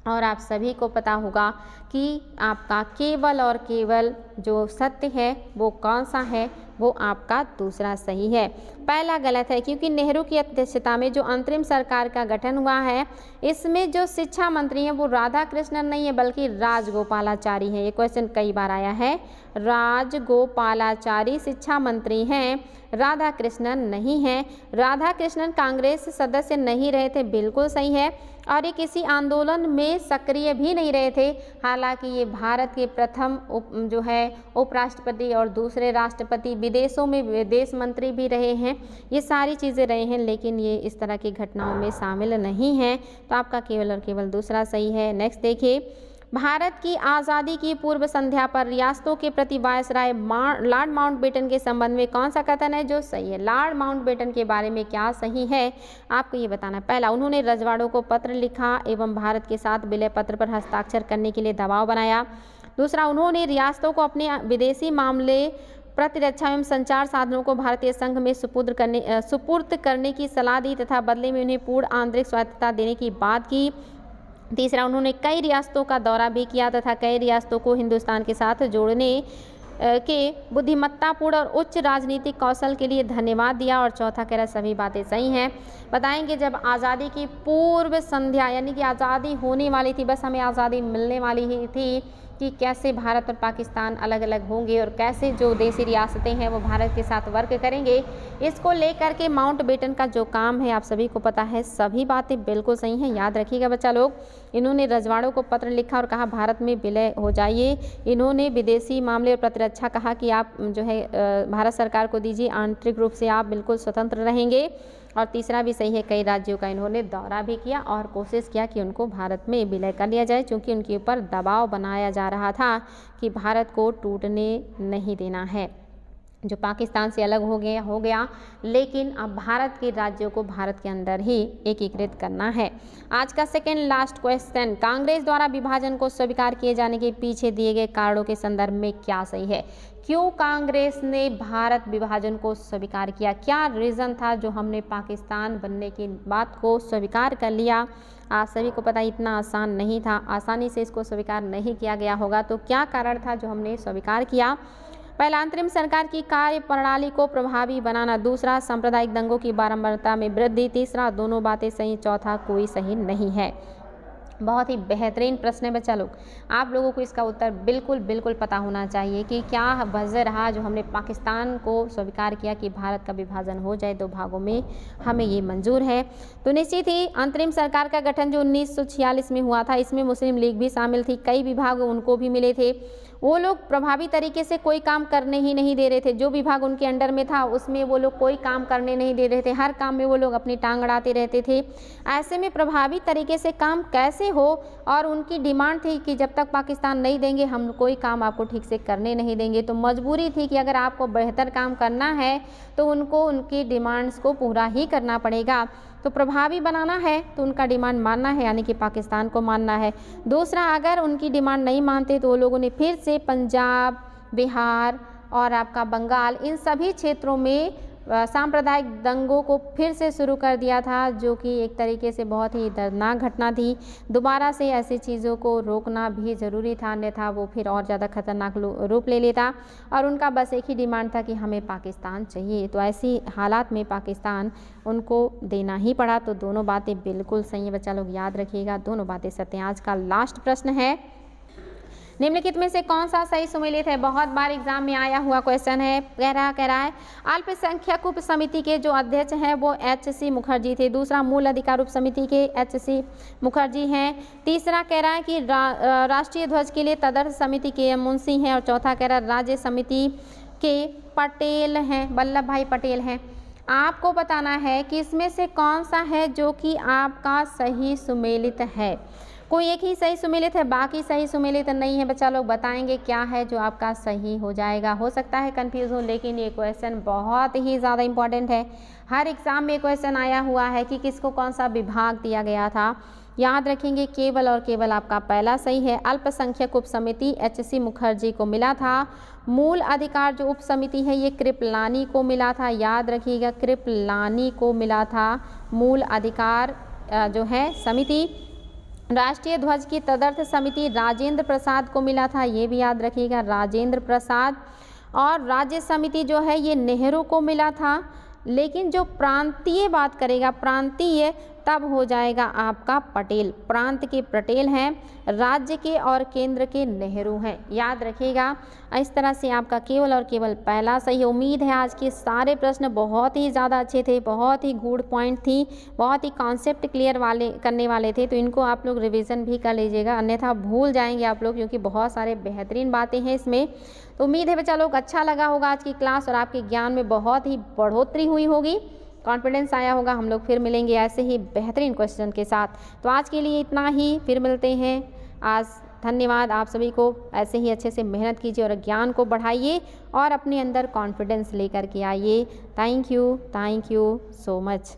और आप सभी को पता होगा कि आपका केवल और केवल जो सत्य है वो कौन सा है, वो आपका दूसरा सही है। पहला गलत है, क्योंकि नेहरू की अध्यक्षता में जो अंतरिम सरकार का गठन हुआ है, इसमें जो शिक्षा मंत्री हैं वो राधा कृष्णन नहीं है बल्कि राजगोपालाचारी हैं। ये क्वेश्चन कई बार आया है। राजगोपालाचारी शिक्षा मंत्री हैं, राधा कृष्णन नहीं है। राधा कृष्णन कांग्रेस सदस्य नहीं रहे थे, बिल्कुल सही है। और ये किसी आंदोलन में सक्रिय भी नहीं रहे थे। हालांकि ये भारत के प्रथम उपराष्ट्रपति और दूसरे राष्ट्रपति, विदेशों में विदेश मंत्री भी रहे हैं, ये सारी चीज़ें रहे हैं, लेकिन ये इस तरह की घटनाओं में शामिल नहीं हैं। तो आपका केवल और केवल दूसरा सही है। नेक्स्ट देखिए, भारत की आज़ादी की पूर्व संध्या पर रियासतों के प्रति वायसराय लॉर्ड माउंटबेटन के संबंध में कौन सा कथन है जो सही है। लॉर्ड माउंटबेटन के बारे में क्या सही है, आपको ये बताना है। पहला, उन्होंने रजवाड़ों को पत्र लिखा एवं भारत के साथ विलय पत्र पर हस्ताक्षर करने के लिए दबाव बनाया। दूसरा, उन्होंने रियासतों को अपने विदेशी मामले, प्रतिरक्षा एवं संचार साधनों को भारतीय संघ में सुपुर्द करने की सलाह दी तथा बदले में उन्हें पूर्ण आंतरिक स्वायत्तता देने की बात की। तीसरा, उन्होंने कई रियासतों का दौरा भी किया तथा कई रियासतों को हिंदुस्तान के साथ जोड़ने के बुद्धिमत्तापूर्ण और उच्च राजनीतिक कौशल के लिए धन्यवाद दिया। और चौथा कह रहा सभी बातें सही हैं। बताएंगे जब आज़ादी की पूर्व संध्या यानी कि आज़ादी होने वाली थी, बस हमें आज़ादी मिलने वाली ही थी, कि कैसे भारत और पाकिस्तान अलग अलग होंगे और कैसे जो देशी रियासतें हैं वो भारत के साथ वर्क करेंगे, इसको लेकर के माउंटबेटन का जो काम है आप सभी को पता है, सभी बातें बिल्कुल सही हैं। याद रखिएगा बच्चा लोग, इन्होंने रजवाड़ों को पत्र लिखा और कहा भारत में विलय हो जाइए। इन्होंने विदेशी मामले और प्रतिरक्षा कहा कि आप जो है भारत सरकार को दीजिए, आंतरिक रूप से आप बिल्कुल स्वतंत्र रहेंगे। और तीसरा भी सही है, कई राज्यों का इन्होंने दौरा भी किया और कोशिश किया कि उनको भारत में विलय कर लिया जाए, क्योंकि उनके ऊपर दबाव बनाया जा रहा था कि भारत को टूटने नहीं देना है। जो पाकिस्तान से अलग हो गया, लेकिन अब भारत के राज्यों को भारत के अंदर ही एकीकृत करना है। आज का सेकेंड लास्ट क्वेश्चन, कांग्रेस द्वारा विभाजन को स्वीकार किए जाने के पीछे दिए गए कारणों के संदर्भ में क्या सही है। क्यों कांग्रेस ने भारत विभाजन को स्वीकार किया, क्या रीज़न था जो हमने पाकिस्तान बनने की बात को स्वीकार कर लिया। आप सभी को पता इतना आसान नहीं था, आसानी से इसको स्वीकार नहीं किया गया होगा। तो क्या कारण था जो हमने स्वीकार किया। पहला, अंतरिम सरकार की कार्य प्रणाली को प्रभावी बनाना। दूसरा, सांप्रदायिक दंगों की बारंबारता में वृद्धि। तीसरा, दोनों बातें सही। चौथा, कोई सही नहीं है। बहुत ही बेहतरीन प्रश्न है बच्चा लोग, आप लोगों को इसका उत्तर बिल्कुल पता होना चाहिए कि क्या वजह रहा जो हमने पाकिस्तान को स्वीकार किया कि भारत का विभाजन हो जाए 2 भागों में, हमें ये मंजूर है। तो निश्चित ही अंतरिम सरकार का गठन जो 1946 में हुआ था, इसमें मुस्लिम लीग भी शामिल थी, कई विभाग उनको भी मिले थे। वो लोग प्रभावी तरीके से कोई काम करने ही नहीं दे रहे थे। जो विभाग उनके अंडर में था उसमें वो लोग कोई काम करने नहीं दे रहे थे, हर काम में वो लोग अपनी टांग अड़ाते रहते थे। ऐसे में प्रभावी तरीके से काम कैसे हो, और उनकी डिमांड थी कि जब तक पाकिस्तान नहीं देंगे हम कोई काम आपको ठीक से करने नहीं देंगे। तो मजबूरी थी कि अगर आपको बेहतर काम करना है तो उनको उनकी डिमांड्स को पूरा ही करना पड़ेगा। तो प्रभावी बनाना है तो उनका डिमांड मानना है, यानी कि पाकिस्तान को मानना है। दूसरा, अगर उनकी डिमांड नहीं मानते तो वो लोगों ने फिर से पंजाब, बिहार और आपका बंगाल, इन सभी क्षेत्रों में सांप्रदायिक दंगों को फिर से शुरू कर दिया था, जो कि एक तरीके से बहुत ही दर्दनाक घटना थी। दोबारा से ऐसी चीज़ों को रोकना भी ज़रूरी था, अन्यथा वो फिर और ज़्यादा खतरनाक रूप ले लेता। और उनका बस एक ही डिमांड था कि हमें पाकिस्तान चाहिए। तो ऐसी हालात में पाकिस्तान उनको देना ही पड़ा। तो दोनों बातें बिल्कुल सही है बच्चा लोग, याद रखिएगा, दोनों बातें सत्य हैं। आज का लास्ट प्रश्न है, निम्नलिखित में से कौन सा सही सुमेलित है। बहुत बार एग्जाम में आया हुआ क्वेश्चन है। कह रहा है अल्पसंख्यक उप समिति के जो अध्यक्ष हैं वो HC मुखर्जी थे। दूसरा, मूल अधिकार उप समिति के HC मुखर्जी हैं। तीसरा कह रहा है कि राष्ट्रीय ध्वज के लिए तदर्थ समिति के मुंशी हैं। और चौथा कह रहा है राज्य समिति के पटेल हैं, वल्लभ भाई पटेल हैं। आपको बताना है कि इसमें से कौन सा है जो कि आपका सही सुमेलित है। कोई एक ही सही सुमेलित है, बाकी सही सुमेलित नहीं है। बच्चा लोग बताएंगे क्या है जो आपका सही हो जाएगा। हो सकता है कंफ्यूज हो, लेकिन ये क्वेश्चन बहुत ही ज़्यादा इम्पॉर्टेंट है। हर एग्ज़ाम में क्वेश्चन आया हुआ है कि किसको कौन सा विभाग दिया गया था। याद रखेंगे केवल और केवल आपका पहला सही है। अल्पसंख्यक उप समिति HC मुखर्जी को मिला था। मूल अधिकार जो उप समिति है ये कृपलानी को मिला था, याद रखिएगा कृपलानी को मिला था मूल अधिकार जो है समिति। राष्ट्रीय ध्वज की तदर्थ समिति राजेंद्र प्रसाद को मिला था, ये भी याद रखिएगा राजेंद्र प्रसाद। और राज्य समिति जो है ये नेहरू को मिला था। लेकिन जो प्रांतीय बात करेगा, प्रांतीय तब हो जाएगा आपका पटेल, प्रांत के पटेल हैं, राज्य के और केंद्र के नेहरू हैं, याद रखिएगा। इस तरह से आपका केवल और केवल पहला सही। उम्मीद है आज के सारे प्रश्न बहुत ही ज़्यादा अच्छे थे, बहुत ही गुड पॉइंट थी, बहुत ही कॉन्सेप्ट क्लियर करने वाले थे, तो इनको आप लोग रिवीजन भी कर लीजिएगा, अन्यथा भूल जाएंगे आप लोग, क्योंकि बहुत सारे बेहतरीन बातें हैं इसमें। तो उम्मीद है बच्चा लोग अच्छा लगा होगा आज की क्लास और आपके ज्ञान में बहुत ही बढ़ोतरी हुई होगी, कॉन्फिडेंस आया होगा। हम लोग फिर मिलेंगे ऐसे ही बेहतरीन क्वेश्चन के साथ। तो आज के लिए इतना ही, फिर मिलते हैं। आज धन्यवाद आप सभी को। ऐसे ही अच्छे से मेहनत कीजिए और ज्ञान को बढ़ाइए और अपने अंदर कॉन्फिडेंस लेकर के आइए। Thank you so much.